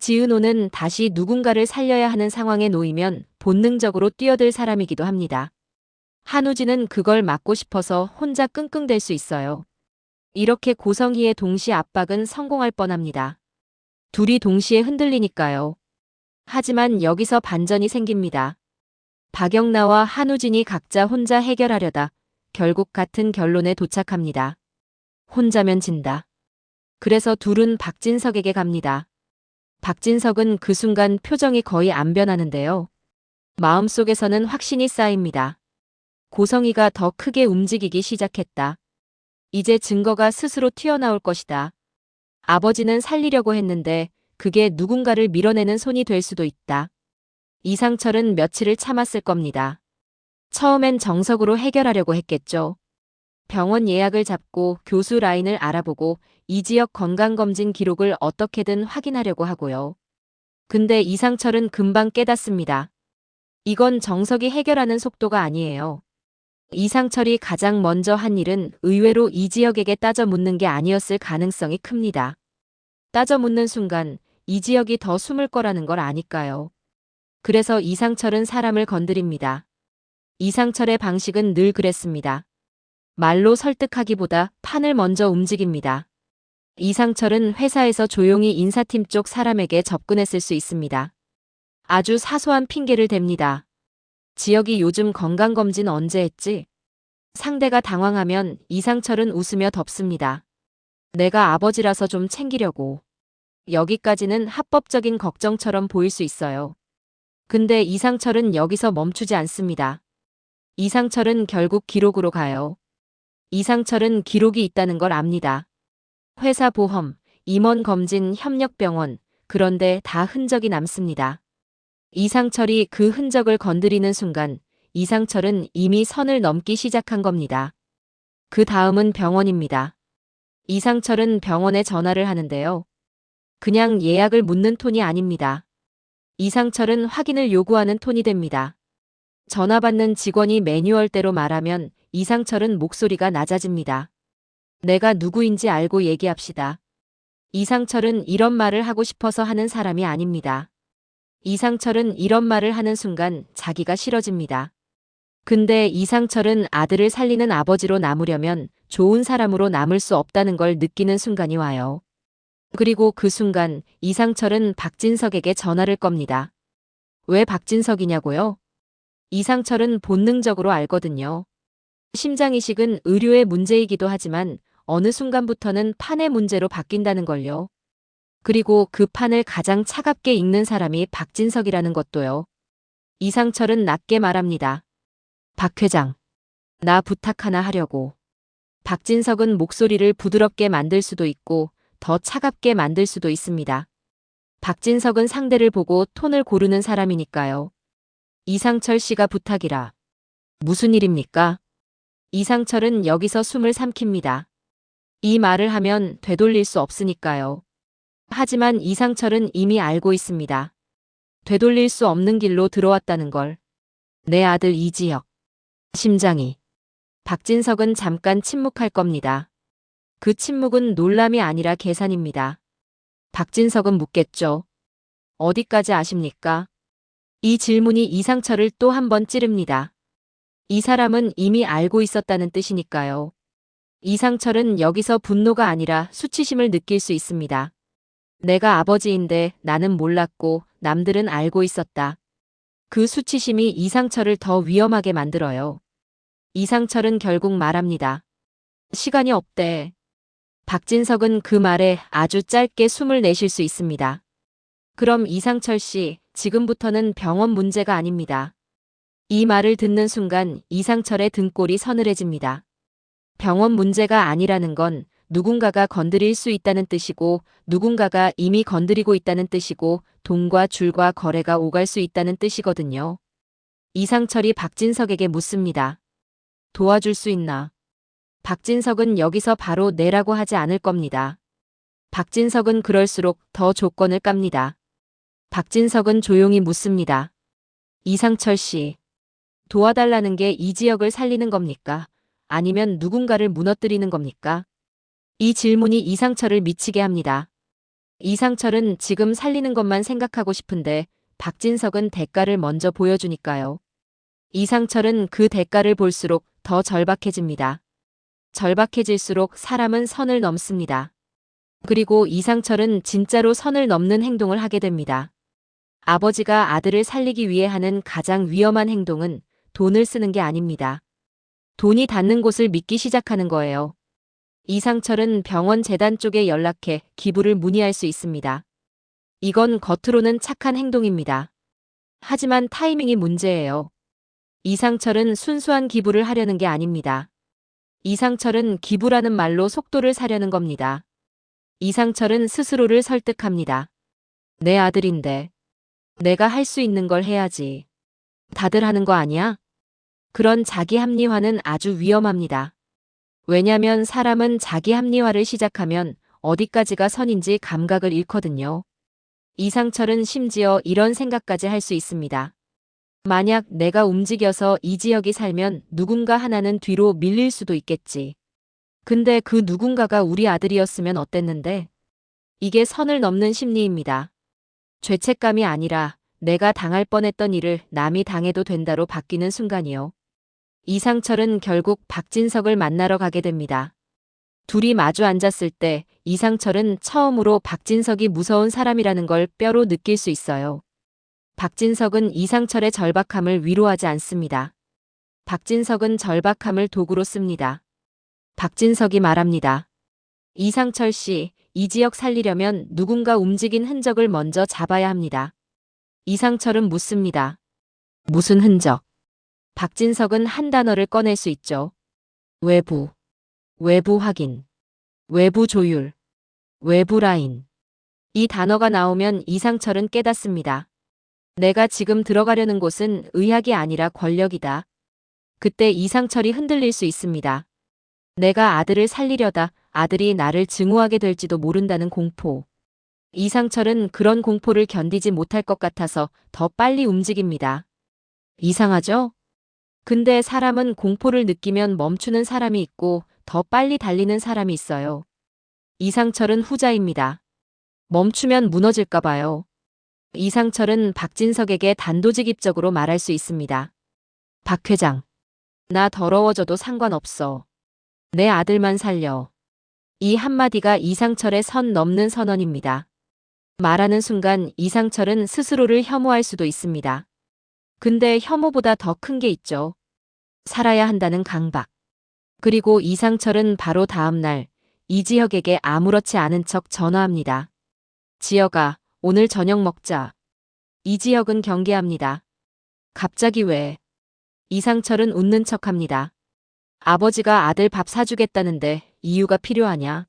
지은호는 다시 누군가를 살려야 하는 상황에 놓이면 본능적으로 뛰어들 사람이기도 합니다. 한우진은 그걸 막고 싶어서 혼자 끙끙댈 수 있어요. 이렇게 고성희의 동시 압박은 성공할 뻔합니다. 둘이 동시에 흔들리니까요. 하지만 여기서 반전이 생깁니다. 박영나와 한우진이 각자 혼자 해결하려다 결국 같은 결론에 도착합니다. 혼자면 진다. 그래서 둘은 박진석에게 갑니다. 박진석은 그 순간 표정이 거의 안 변하는데요. 마음속에서는 확신이 쌓입니다. 고성희가 더 크게 움직이기 시작했다. 이제 증거가 스스로 튀어나올 것이다. 아버지는 살리려고 했는데 그게 누군가를 밀어내는 손이 될 수도 있다. 이상철은 며칠을 참았을 겁니다. 처음엔 정석으로 해결하려고 했겠죠. 병원 예약을 잡고 교수 라인을 알아보고 이 지역 건강검진 기록을 어떻게든 확인하려고 하고요. 근데 이상철은 금방 깨닫습니다. 이건 정석이 해결하는 속도가 아니에요. 이상철이 가장 먼저 한 일은 의외로 이 지역에게 따져 묻는 게 아니었을 가능성이 큽니다. 따져 묻는 순간 이 지역이 더 숨을 거라는 걸 아니까요. 그래서 이상철은 사람을 건드립니다. 이상철의 방식은 늘 그랬습니다. 말로 설득하기보다 판을 먼저 움직입니다. 이상철은 회사에서 조용히 인사팀 쪽 사람에게 접근했을 수 있습니다. 아주 사소한 핑계를 댑니다. 지역이 요즘 건강검진 언제 했지? 상대가 당황하면 이상철은 웃으며 덮습니다. 내가 아버지라서 좀 챙기려고. 여기까지는 합법적인 걱정처럼 보일 수 있어요. 근데 이상철은 여기서 멈추지 않습니다. 이상철은 결국 기록으로 가요. 이상철은 기록이 있다는 걸 압니다. 회사 보험, 임원 검진, 협력병원, 그런데 다 흔적이 남습니다. 이상철이 그 흔적을 건드리는 순간 이상철은 이미 선을 넘기 시작한 겁니다. 그 다음은 병원입니다. 이상철은 병원에 전화를 하는데요. 그냥 예약을 묻는 톤이 아닙니다. 이상철은 확인을 요구하는 톤이 됩니다. 전화 받는 직원이 매뉴얼대로 말하면 이상철은 목소리가 낮아집니다. 내가 누구인지 알고 얘기합시다. 이상철은 이런 말을 하고 싶어서 하는 사람이 아닙니다. 이상철은 이런 말을 하는 순간 자기가 싫어집니다. 근데 이상철은 아들을 살리는 아버지로 남으려면 좋은 사람으로 남을 수 없다는 걸 느끼는 순간이 와요. 그리고 그 순간 이상철은 박진석에게 전화를 겁니다. 왜 박진석이냐고요? 이상철은 본능적으로 알거든요. 심장이식은 의료의 문제이기도 하지만 어느 순간부터는 판의 문제로 바뀐다는 걸요. 그리고 그 판을 가장 차갑게 읽는 사람이 박진석이라는 것도요. 이상철은 낮게 말합니다. 박 회장, 나 부탁 하나 하려고. 박진석은 목소리를 부드럽게 만들 수도 있고 더 차갑게 만들 수도 있습니다. 박진석은 상대를 보고 톤을 고르는 사람이니까요. 이상철 씨가 부탁이라. 무슨 일입니까? 이상철은 여기서 숨을 삼킵니다. 이 말을 하면 되돌릴 수 없으니까요. 하지만 이상철은 이미 알고 있습니다. 되돌릴 수 없는 길로 들어왔다는 걸. 내 아들 이지혁. 심장이. 박진석은 잠깐 침묵할 겁니다. 그 침묵은 놀람이 아니라 계산입니다. 박진석은 묻겠죠. 어디까지 아십니까? 이 질문이 이상철을 또 한 번 찌릅니다. 이 사람은 이미 알고 있었다는 뜻이니까요. 이상철은 여기서 분노가 아니라 수치심을 느낄 수 있습니다. 내가 아버지인데 나는 몰랐고 남들은 알고 있었다. 그 수치심이 이상철을 더 위험하게 만들어요. 이상철은 결국 말합니다. 시간이 없대. 박진석은 그 말에 아주 짧게 숨을 내쉴 수 있습니다. 그럼 이상철 씨, 지금부터는 병원 문제가 아닙니다. 이 말을 듣는 순간 이상철의 등골이 서늘해집니다. 병원 문제가 아니라는 건 누군가가 건드릴 수 있다는 뜻이고 누군가가 이미 건드리고 있다는 뜻이고 돈과 줄과 거래가 오갈 수 있다는 뜻이거든요. 이상철이 박진석에게 묻습니다. 도와줄 수 있나? 박진석은 여기서 바로 내라고 하지 않을 겁니다. 박진석은 그럴수록 더 조건을 깝니다. 박진석은 조용히 묻습니다. 이상철 씨, 도와달라는 게 이 지역을 살리는 겁니까? 아니면 누군가를 무너뜨리는 겁니까? 이 질문이 이상철을 미치게 합니다. 이상철은 지금 살리는 것만 생각하고 싶은데 박진석은 대가를 먼저 보여주니까요. 이상철은 그 대가를 볼수록 더 절박해집니다. 절박해질수록 사람은 선을 넘습니다. 그리고 이상철은 진짜로 선을 넘는 행동을 하게 됩니다. 아버지가 아들을 살리기 위해 하는 가장 위험한 행동은 돈을 쓰는 게 아닙니다. 돈이 닿는 곳을 믿기 시작하는 거예요. 이상철은 병원 재단 쪽에 연락해 기부를 문의할 수 있습니다. 이건 겉으로는 착한 행동입니다. 하지만 타이밍이 문제예요. 이상철은 순수한 기부를 하려는 게 아닙니다. 이상철은 기부라는 말로 속도를 사려는 겁니다. 이상철은 스스로를 설득합니다. 내 아들인데 내가 할 수 있는 걸 해야지. 다들 하는 거 아니야? 그런 자기 합리화는 아주 위험합니다. 왜냐면 사람은 자기 합리화를 시작하면 어디까지가 선인지 감각을 잃거든요. 이상철은 심지어 이런 생각까지 할 수 있습니다. 만약 내가 움직여서 이 지역이 살면 누군가 하나는 뒤로 밀릴 수도 있겠지. 근데 그 누군가가 우리 아들이었으면 어땠는데? 이게 선을 넘는 심리입니다. 죄책감이 아니라 내가 당할 뻔했던 일을 남이 당해도 된다로 바뀌는 순간이요. 이상철은 결국 박진석을 만나러 가게 됩니다. 둘이 마주 앉았을 때 이상철은 처음으로 박진석이 무서운 사람이라는 걸 뼈로 느낄 수 있어요. 박진석은 이상철의 절박함을 위로하지 않습니다. 박진석은 절박함을 도구로 씁니다. 박진석이 말합니다. 이상철 씨, 이 지역 살리려면 누군가 움직인 흔적을 먼저 잡아야 합니다. 이상철은 묻습니다. 무슨 흔적? 박진석은 한 단어를 꺼낼 수 있죠. 외부. 외부 확인. 외부 조율. 외부 라인. 이 단어가 나오면 이상철은 깨닫습니다. 내가 지금 들어가려는 곳은 의학이 아니라 권력이다. 그때 이상철이 흔들릴 수 있습니다. 내가 아들을 살리려다 아들이 나를 증오하게 될지도 모른다는 공포. 이상철은 그런 공포를 견디지 못할 것 같아서 더 빨리 움직입니다. 이상하죠? 근데 사람은 공포를 느끼면 멈추는 사람이 있고 더 빨리 달리는 사람이 있어요. 이상철은 후자입니다. 멈추면 무너질까 봐요. 이상철은 박진석에게 단도직입적으로 말할 수 있습니다. 박 회장, 나 더러워져도 상관없어. 내 아들만 살려. 이 한마디가 이상철의 선 넘는 선언입니다. 말하는 순간 이상철은 스스로를 혐오할 수도 있습니다. 근데 혐오보다 더 큰 게 있죠. 살아야 한다는 강박. 그리고 이상철은 바로 다음 날 이지혁에게 아무렇지 않은 척 전화합니다. 지혁아, 오늘 저녁 먹자. 이지혁은 경계합니다. 갑자기 왜? 이상철은 웃는 척합니다. 아버지가 아들 밥 사주겠다는데 이유가 필요하냐?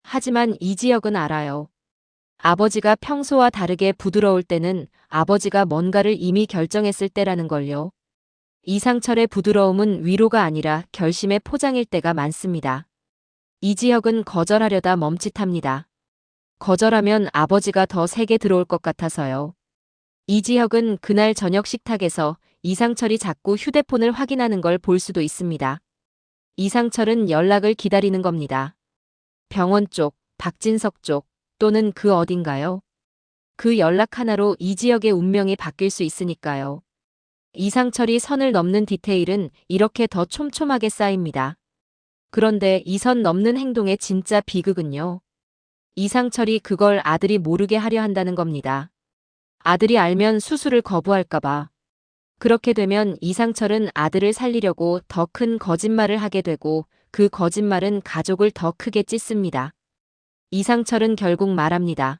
하지만 이지혁은 알아요. 아버지가 평소와 다르게 부드러울 때는 아버지가 뭔가를 이미 결정했을 때라는 걸요. 이상철의 부드러움은 위로가 아니라 결심의 포장일 때가 많습니다. 이지혁은 거절하려다 멈칫합니다. 거절하면 아버지가 더 세게 들어올 것 같아서요. 이지혁은 그날 저녁 식탁에서 이상철이 자꾸 휴대폰을 확인하는 걸 볼 수도 있습니다. 이상철은 연락을 기다리는 겁니다. 병원 쪽, 박진석 쪽, 또는 그 어딘가요? 그 연락 하나로 이 지역의 운명이 바뀔 수 있으니까요. 이상철이 선을 넘는 디테일은 이렇게 더 촘촘하게 쌓입니다. 그런데 이 선 넘는 행동의 진짜 비극은요. 이상철이 그걸 아들이 모르게 하려 한다는 겁니다. 아들이 알면 수술을 거부할까봐. 그렇게 되면 이상철은 아들을 살리려고 더 큰 거짓말을 하게 되고 그 거짓말은 가족을 더 크게 찢습니다. 이상철은 결국 말합니다.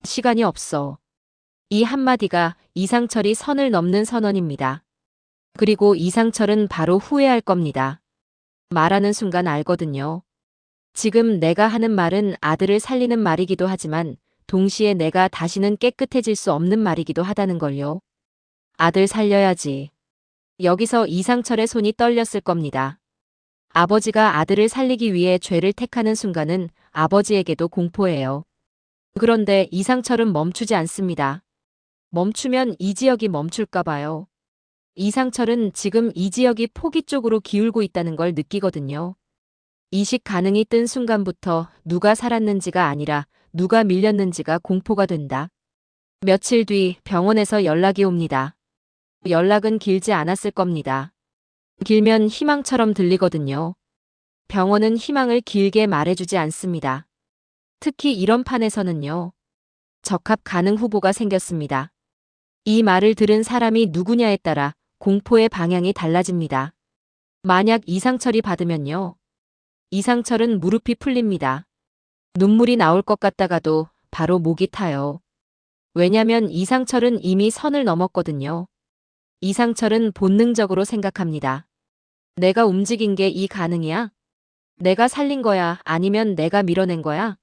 시간이 없어. 이 한마디가 이상철이 선을 넘는 선언입니다. 그리고 이상철은 바로 후회할 겁니다. 말하는 순간 알거든요. 지금 내가 하는 말은 아들을 살리는 말이기도 하지만 동시에 내가 다시는 깨끗해질 수 없는 말이기도 하다는 걸요. 아들 살려야지. 여기서 이상철의 손이 떨렸을 겁니다. 아버지가 아들을 살리기 위해 죄를 택하는 순간은 아버지에게도 공포예요. 그런데 이상철은 멈추지 않습니다. 멈추면 이 지역이 멈출까 봐요. 이상철은 지금 이 지역이 포기 쪽으로 기울고 있다는 걸 느끼거든요. 이식 가능이 뜬 순간부터 누가 살았는지가 아니라 누가 밀렸는지가 공포가 된다. 며칠 뒤 병원에서 연락이 옵니다. 연락은 길지 않았을 겁니다. 길면 희망처럼 들리거든요. 병원은 희망을 길게 말해주지 않습니다. 특히 이런 판에서는요. 적합 가능 후보가 생겼습니다. 이 말을 들은 사람이 누구냐에 따라 공포의 방향이 달라집니다. 만약 이상철이 받으면요. 이상철은 무릎이 풀립니다. 눈물이 나올 것 같다가도 바로 목이 타요. 왜냐면 이상철은 이미 선을 넘었거든요. 이상철은 본능적으로 생각합니다. 내가 움직인 게 이 가능이야? 내가 살린 거야? 아니면 내가 밀어낸 거야?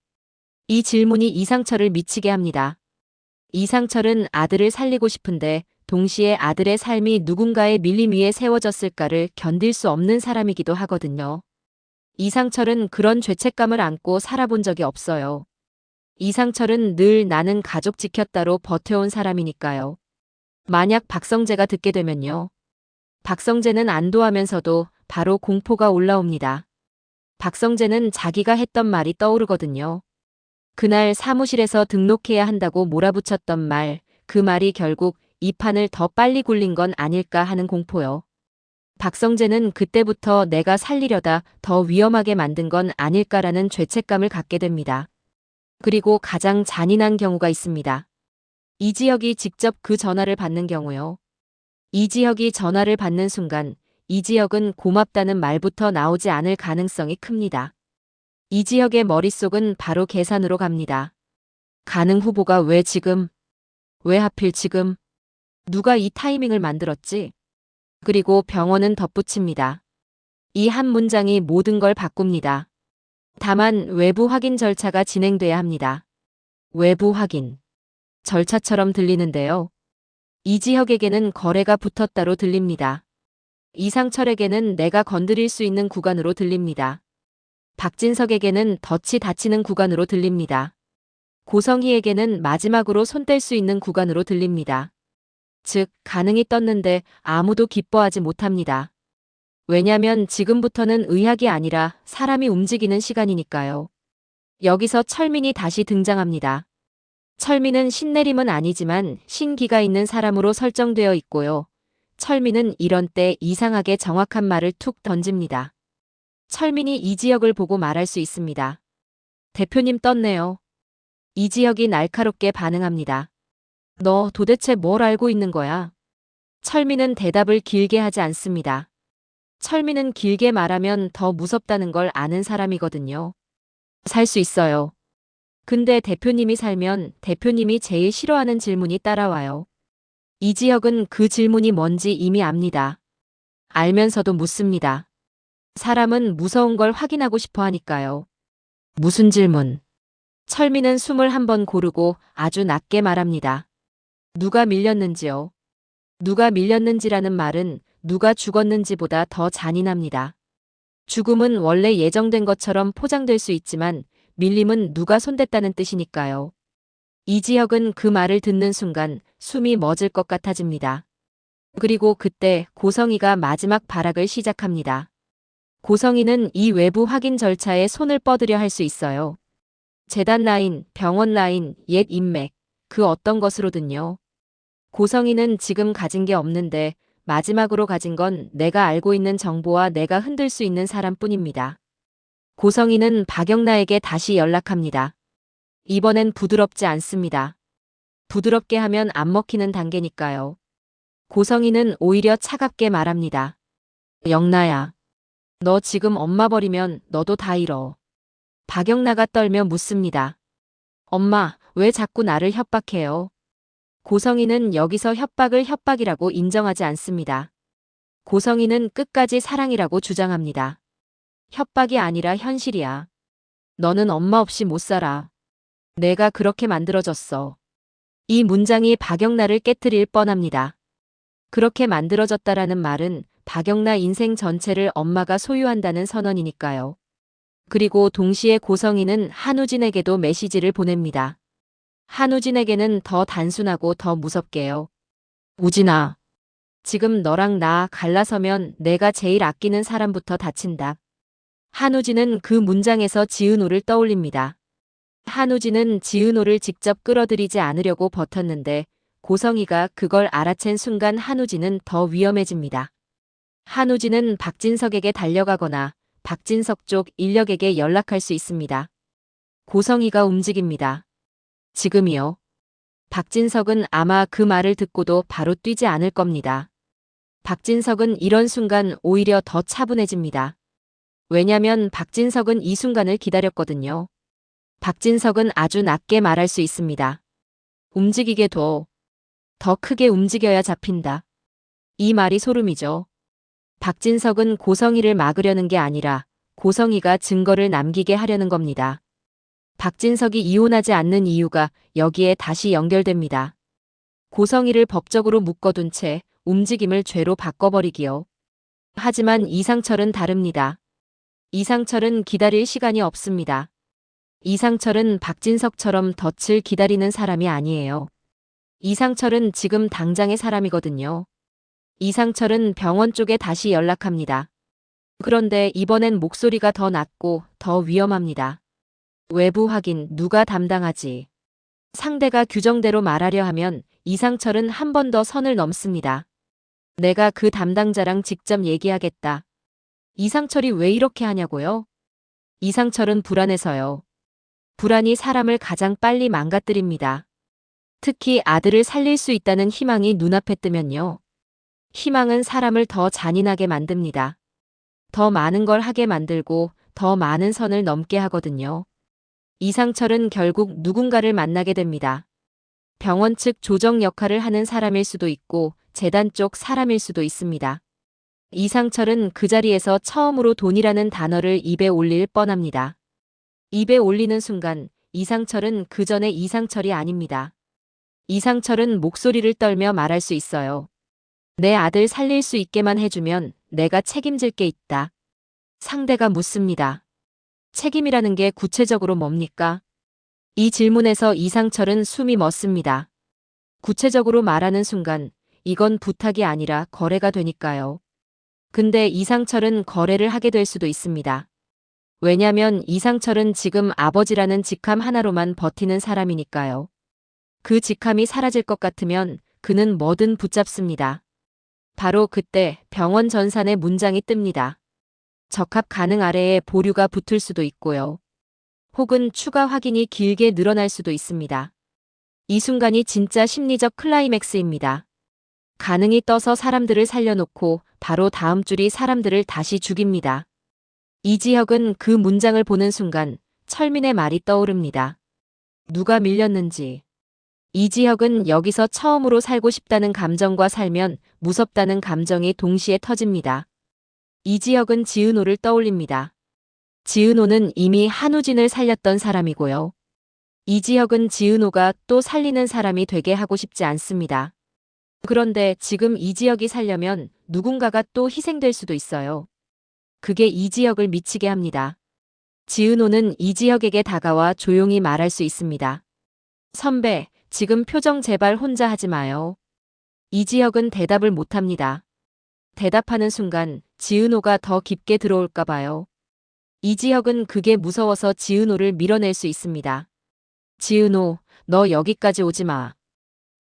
이 질문이 이상철을 미치게 합니다. 이상철은 아들을 살리고 싶은데 동시에 아들의 삶이 누군가의 밀림 위에 세워졌을까를 견딜 수 없는 사람이기도 하거든요. 이상철은 그런 죄책감을 안고 살아본 적이 없어요. 이상철은 늘 나는 가족 지켰다로 버텨온 사람이니까요. 만약 박성재가 듣게 되면요. 박성재는 안도하면서도 바로 공포가 올라옵니다. 박성재는 자기가 했던 말이 떠오르거든요. 그날 사무실에서 등록해야 한다고 몰아붙였던 말, 그 말이 결국 이 판을 더 빨리 굴린 건 아닐까 하는 공포요. 박성재는 그때부터 내가 살리려다 더 위험하게 만든 건 아닐까라는 죄책감을 갖게 됩니다. 그리고 가장 잔인한 경우가 있습니다. 이지혁이 직접 그 전화를 받는 경우요. 이지혁이 전화를 받는 순간 이지혁은 고맙다는 말부터 나오지 않을 가능성이 큽니다. 이지혁의 머릿속은 바로 계산으로 갑니다. 가능 후보가 왜 지금? 왜 하필 지금? 누가 이 타이밍을 만들었지? 그리고 병원은 덧붙입니다. 이 한 문장이 모든 걸 바꿉니다. 다만 외부 확인 절차가 진행돼야 합니다. 외부 확인. 절차처럼 들리는데요. 이지혁에게는 거래가 붙었다로 들립니다. 이상철에게는 내가 건드릴 수 있는 구간으로 들립니다. 박진석에게는 덫이 닫히는 구간으로 들립니다. 고성희에게는 마지막으로 손 뗄 수 있는 구간으로 들립니다. 즉, 가능이 떴는데 아무도 기뻐하지 못합니다. 왜냐면 지금부터는 의학이 아니라 사람이 움직이는 시간이니까요. 여기서 철민이 다시 등장합니다. 철민은 신내림은 아니지만 신기가 있는 사람으로 설정되어 있고요. 철민은 이런 때 이상하게 정확한 말을 툭 던집니다. 철민이 이지혁을 보고 말할 수 있습니다. 대표님 떴네요. 이지혁이 날카롭게 반응합니다. 너 도대체 뭘 알고 있는 거야? 철민은 대답을 길게 하지 않습니다. 철민은 길게 말하면 더 무섭다는 걸 아는 사람이거든요. 살 수 있어요. 근데 대표님이 살면 대표님이 제일 싫어하는 질문이 따라와요. 이지혁은 그 질문이 뭔지 이미 압니다. 알면서도 묻습니다. 사람은 무서운 걸 확인하고 싶어 하니까요. 무슨 질문? 철민은 숨을 한번 고르고 아주 낮게 말합니다. 누가 밀렸는지요? 누가 밀렸는지라는 말은 누가 죽었는지보다 더 잔인합니다. 죽음은 원래 예정된 것처럼 포장될 수 있지만 밀림은 누가 손댔다는 뜻이니까요. 이지혁은 그 말을 듣는 순간 숨이 멎을 것 같아집니다. 그리고 그때 고성희가 마지막 발악을 시작합니다. 고성희는 이 외부 확인 절차에 손을 뻗으려 할 수 있어요. 재단 라인, 병원 라인, 옛 인맥, 그 어떤 것으로든요. 고성이는 지금 가진 게 없는데 마지막으로 가진 건 내가 알고 있는 정보와 내가 흔들 수 있는 사람뿐입니다. 고성이는 박영나에게 다시 연락합니다. 이번엔 부드럽지 않습니다. 부드럽게 하면 안 먹히는 단계니까요. 고성이는 오히려 차갑게 말합니다. 영나야, 너 지금 엄마 버리면 너도 다 잃어. 박영나가 떨며 묻습니다. 엄마, 왜 자꾸 나를 협박해요? 고성이는 여기서 협박을 협박이라고 인정하지 않습니다. 고성이는 끝까지 사랑이라고 주장합니다. 협박이 아니라 현실이야. 너는 엄마 없이 못 살아. 내가 그렇게 만들어졌어. 이 문장이 박영나를 깨트릴 뻔합니다. 그렇게 만들어졌다라는 말은 박영나 인생 전체를 엄마가 소유한다는 선언이니까요. 그리고 동시에 고성이는 한우진에게도 메시지를 보냅니다. 한우진에게는 더 단순하고 더 무섭게요. 우진아, 지금 너랑 나 갈라서면 내가 제일 아끼는 사람부터 다친다. 한우진은 그 문장에서 지은호를 떠올립니다. 한우진은 지은호를 직접 끌어들이지 않으려고 버텼는데 고성이가 그걸 알아챈 순간 한우진은 더 위험해집니다. 한우진은 박진석에게 달려가거나 박진석 쪽 인력에게 연락할 수 있습니다. 고성이가 움직입니다. 지금이요. 박진석은 아마 그 말을 듣고도 바로 뛰지 않을 겁니다. 박진석은 이런 순간 오히려 더 차분해집니다. 왜냐면 박진석은 이 순간을 기다렸거든요. 박진석은 아주 낮게 말할 수 있습니다. 움직이게 둬. 더 크게 움직여야 잡힌다. 이 말이 소름이죠. 박진석은 고성이를 막으려는 게 아니라 고성이가 증거를 남기게 하려는 겁니다. 박진석이 이혼하지 않는 이유가 여기에 다시 연결됩니다. 고성이를 법적으로 묶어둔 채 움직임을 죄로 바꿔버리기요. 하지만 이상철은 다릅니다. 이상철은 기다릴 시간이 없습니다. 이상철은 박진석처럼 덫을 기다리는 사람이 아니에요. 이상철은 지금 당장의 사람이거든요. 이상철은 병원 쪽에 다시 연락합니다. 그런데 이번엔 목소리가 더 낮고 더 위험합니다. 외부 확인 누가 담당하지? 상대가 규정대로 말하려 하면 이상철은 한 번 더 선을 넘습니다. 내가 그 담당자랑 직접 얘기하겠다. 이상철이 왜 이렇게 하냐고요? 이상철은 불안해서요. 불안이 사람을 가장 빨리 망가뜨립니다. 특히 아들을 살릴 수 있다는 희망이 눈앞에 뜨면요. 희망은 사람을 더 잔인하게 만듭니다. 더 많은 걸 하게 만들고 더 많은 선을 넘게 하거든요. 이상철은 결국 누군가를 만나게 됩니다. 병원 측 조정 역할을 하는 사람일 수도 있고 재단 쪽 사람일 수도 있습니다. 이상철은 그 자리에서 처음으로 돈이라는 단어를 입에 올릴 뻔합니다. 입에 올리는 순간 이상철은 그 전에 이상철이 아닙니다. 이상철은 목소리를 떨며 말할 수 있어요. 내 아들 살릴 수 있게만 해주면 내가 책임질 게 있다. 상대가 묻습니다. 책임이라는 게 구체적으로 뭡니까? 이 질문에서 이상철은 숨이 멎습니다. 구체적으로 말하는 순간 이건 부탁이 아니라 거래가 되니까요. 근데 이상철은 거래를 하게 될 수도 있습니다. 왜냐면 이상철은 지금 아버지라는 직함 하나로만 버티는 사람이니까요. 그 직함이 사라질 것 같으면 그는 뭐든 붙잡습니다. 바로 그때 병원 전산의 문장이 뜹니다. 적합 가능 아래에 보류가 붙을 수도 있고요. 혹은 추가 확인이 길게 늘어날 수도 있습니다. 이 순간이 진짜 심리적 클라이맥스입니다. 가능이 떠서 사람들을 살려놓고 바로 다음 줄이 사람들을 다시 죽입니다. 이지혁은 그 문장을 보는 순간 철민의 말이 떠오릅니다. 누가 밀렸는지. 이지혁은 여기서 처음으로 살고 싶다는 감정과 살면 무섭다는 감정이 동시에 터집니다. 이지혁은 지은호를 떠올립니다. 지은호는 이미 한우진을 살렸던 사람이고요. 이지혁은 지은호가 또 살리는 사람이 되게 하고 싶지 않습니다. 그런데 지금 이지혁이 살려면 누군가가 또 희생될 수도 있어요. 그게 이지혁을 미치게 합니다. 지은호는 이지혁에게 다가와 조용히 말할 수 있습니다. 선배, 지금 표정 제발 혼자 하지 마요. 이지혁은 대답을 못합니다. 대답하는 순간 지은호가 더 깊게 들어올까 봐요. 이지혁은 그게 무서워서 지은호를 밀어낼 수 있습니다. 지은호, 너 여기까지 오지 마.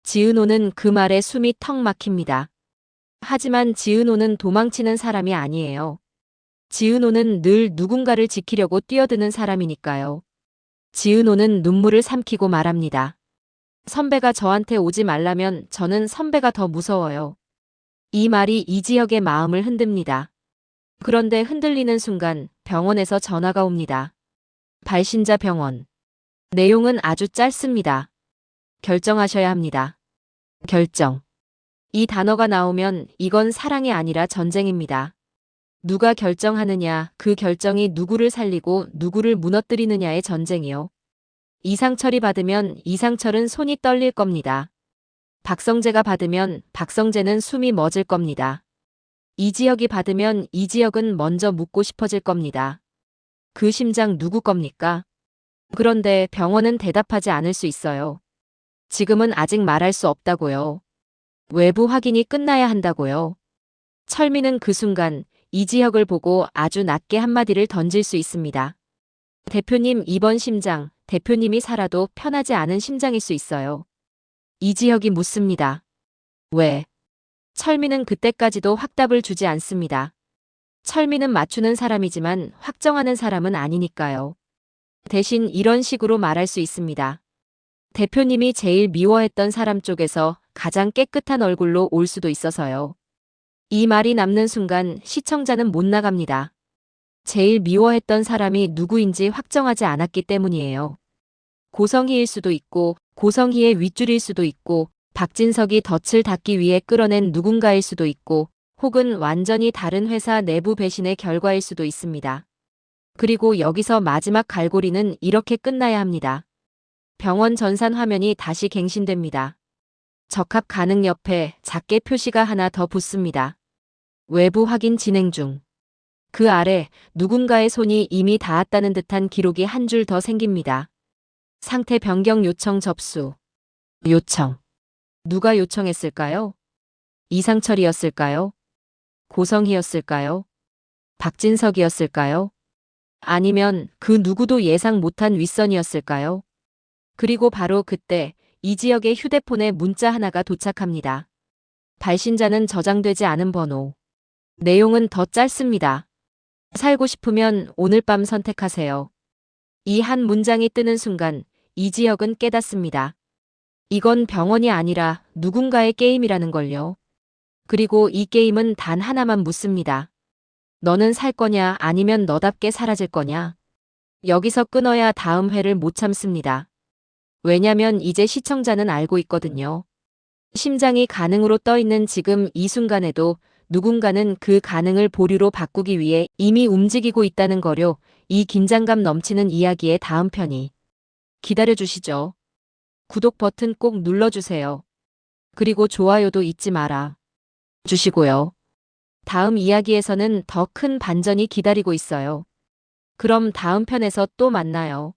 지은호는 그 말에 숨이 턱 막힙니다. 하지만 지은호는 도망치는 사람이 아니에요. 지은호는 늘 누군가를 지키려고 뛰어드는 사람이니까요. 지은호는 눈물을 삼키고 말합니다. 선배가 저한테 오지 말라면 저는 선배가 더 무서워요. 이 말이 이지혁의 마음을 흔듭니다. 그런데 흔들리는 순간 병원에서 전화가 옵니다. 발신자 병원. 내용은 아주 짧습니다. 결정하셔야 합니다. 결정. 이 단어가 나오면 이건 사랑이 아니라 전쟁입니다. 누가 결정하느냐, 그 결정이 누구를 살리고 누구를 무너뜨리느냐의 전쟁이요. 이상철이 받으면 이상철은 손이 떨릴 겁니다. 박성재가 받으면 박성재는 숨이 멎을 겁니다. 이지혁이 받으면 이지혁은 먼저 묻고 싶어질 겁니다. 그 심장 누구 겁니까? 그런데 병원은 대답하지 않을 수 있어요. 지금은 아직 말할 수 없다고요. 외부 확인이 끝나야 한다고요. 철민은 그 순간 이지혁을 보고 아주 낮게 한마디를 던질 수 있습니다. 대표님, 이번 심장, 대표님이 살아도 편하지 않은 심장일 수 있어요. 이지혁이 묻습니다. 왜? 철민은 그때까지도 확답을 주지 않습니다. 철민은 맞추는 사람이지만 확정하는 사람은 아니니까요. 대신 이런 식으로 말할 수 있습니다. 대표님이 제일 미워했던 사람 쪽에서 가장 깨끗한 얼굴로 올 수도 있어서요. 이 말이 남는 순간 시청자는 못 나갑니다. 제일 미워했던 사람이 누구인지 확정하지 않았기 때문이에요. 고성희일 수도 있고 고성희의 윗줄일 수도 있고 박진석이 덫을 닫기 위해 끌어낸 누군가일 수도 있고 혹은 완전히 다른 회사 내부 배신의 결과일 수도 있습니다. 그리고 여기서 마지막 갈고리는 이렇게 끝나야 합니다. 병원 전산 화면이 다시 갱신됩니다. 적합 가능 옆에 작게 표시가 하나 더 붙습니다. 외부 확인 진행 중. 그 아래 누군가의 손이 이미 닿았다는 듯한 기록이 한 줄 더 생깁니다. 상태 변경 요청 접수. 요청. 누가 요청했을까요? 이상철이었을까요? 고성희였을까요? 박진석이었을까요? 아니면 그 누구도 예상 못한 윗선이었을까요? 그리고 바로 그때 이지혁의 휴대폰에 문자 하나가 도착합니다. 발신자는 저장되지 않은 번호. 내용은 더 짧습니다. 살고 싶으면 오늘 밤 선택하세요. 이 한 문장이 뜨는 순간 이지혁은 깨닫습니다. 이건 병원이 아니라 누군가의 게임이라는 걸요. 그리고 이 게임은 단 하나만 묻습니다. 너는 살 거냐 아니면 너답게 사라질 거냐? 여기서 끊어야 다음 회를 못 참습니다. 왜냐면 이제 시청자는 알고 있거든요. 심장이 가능으로 떠 있는 지금 이 순간에도 누군가는 그 가능을 보류로 바꾸기 위해 이미 움직이고 있다는 거요. 이 긴장감 넘치는 이야기의 다음 편이. 기다려주시죠. 구독 버튼 꼭 눌러주세요. 그리고 좋아요도 잊지 마라 주시고요. 다음 이야기에서는 더 큰 반전이 기다리고 있어요. 그럼 다음 편에서 또 만나요.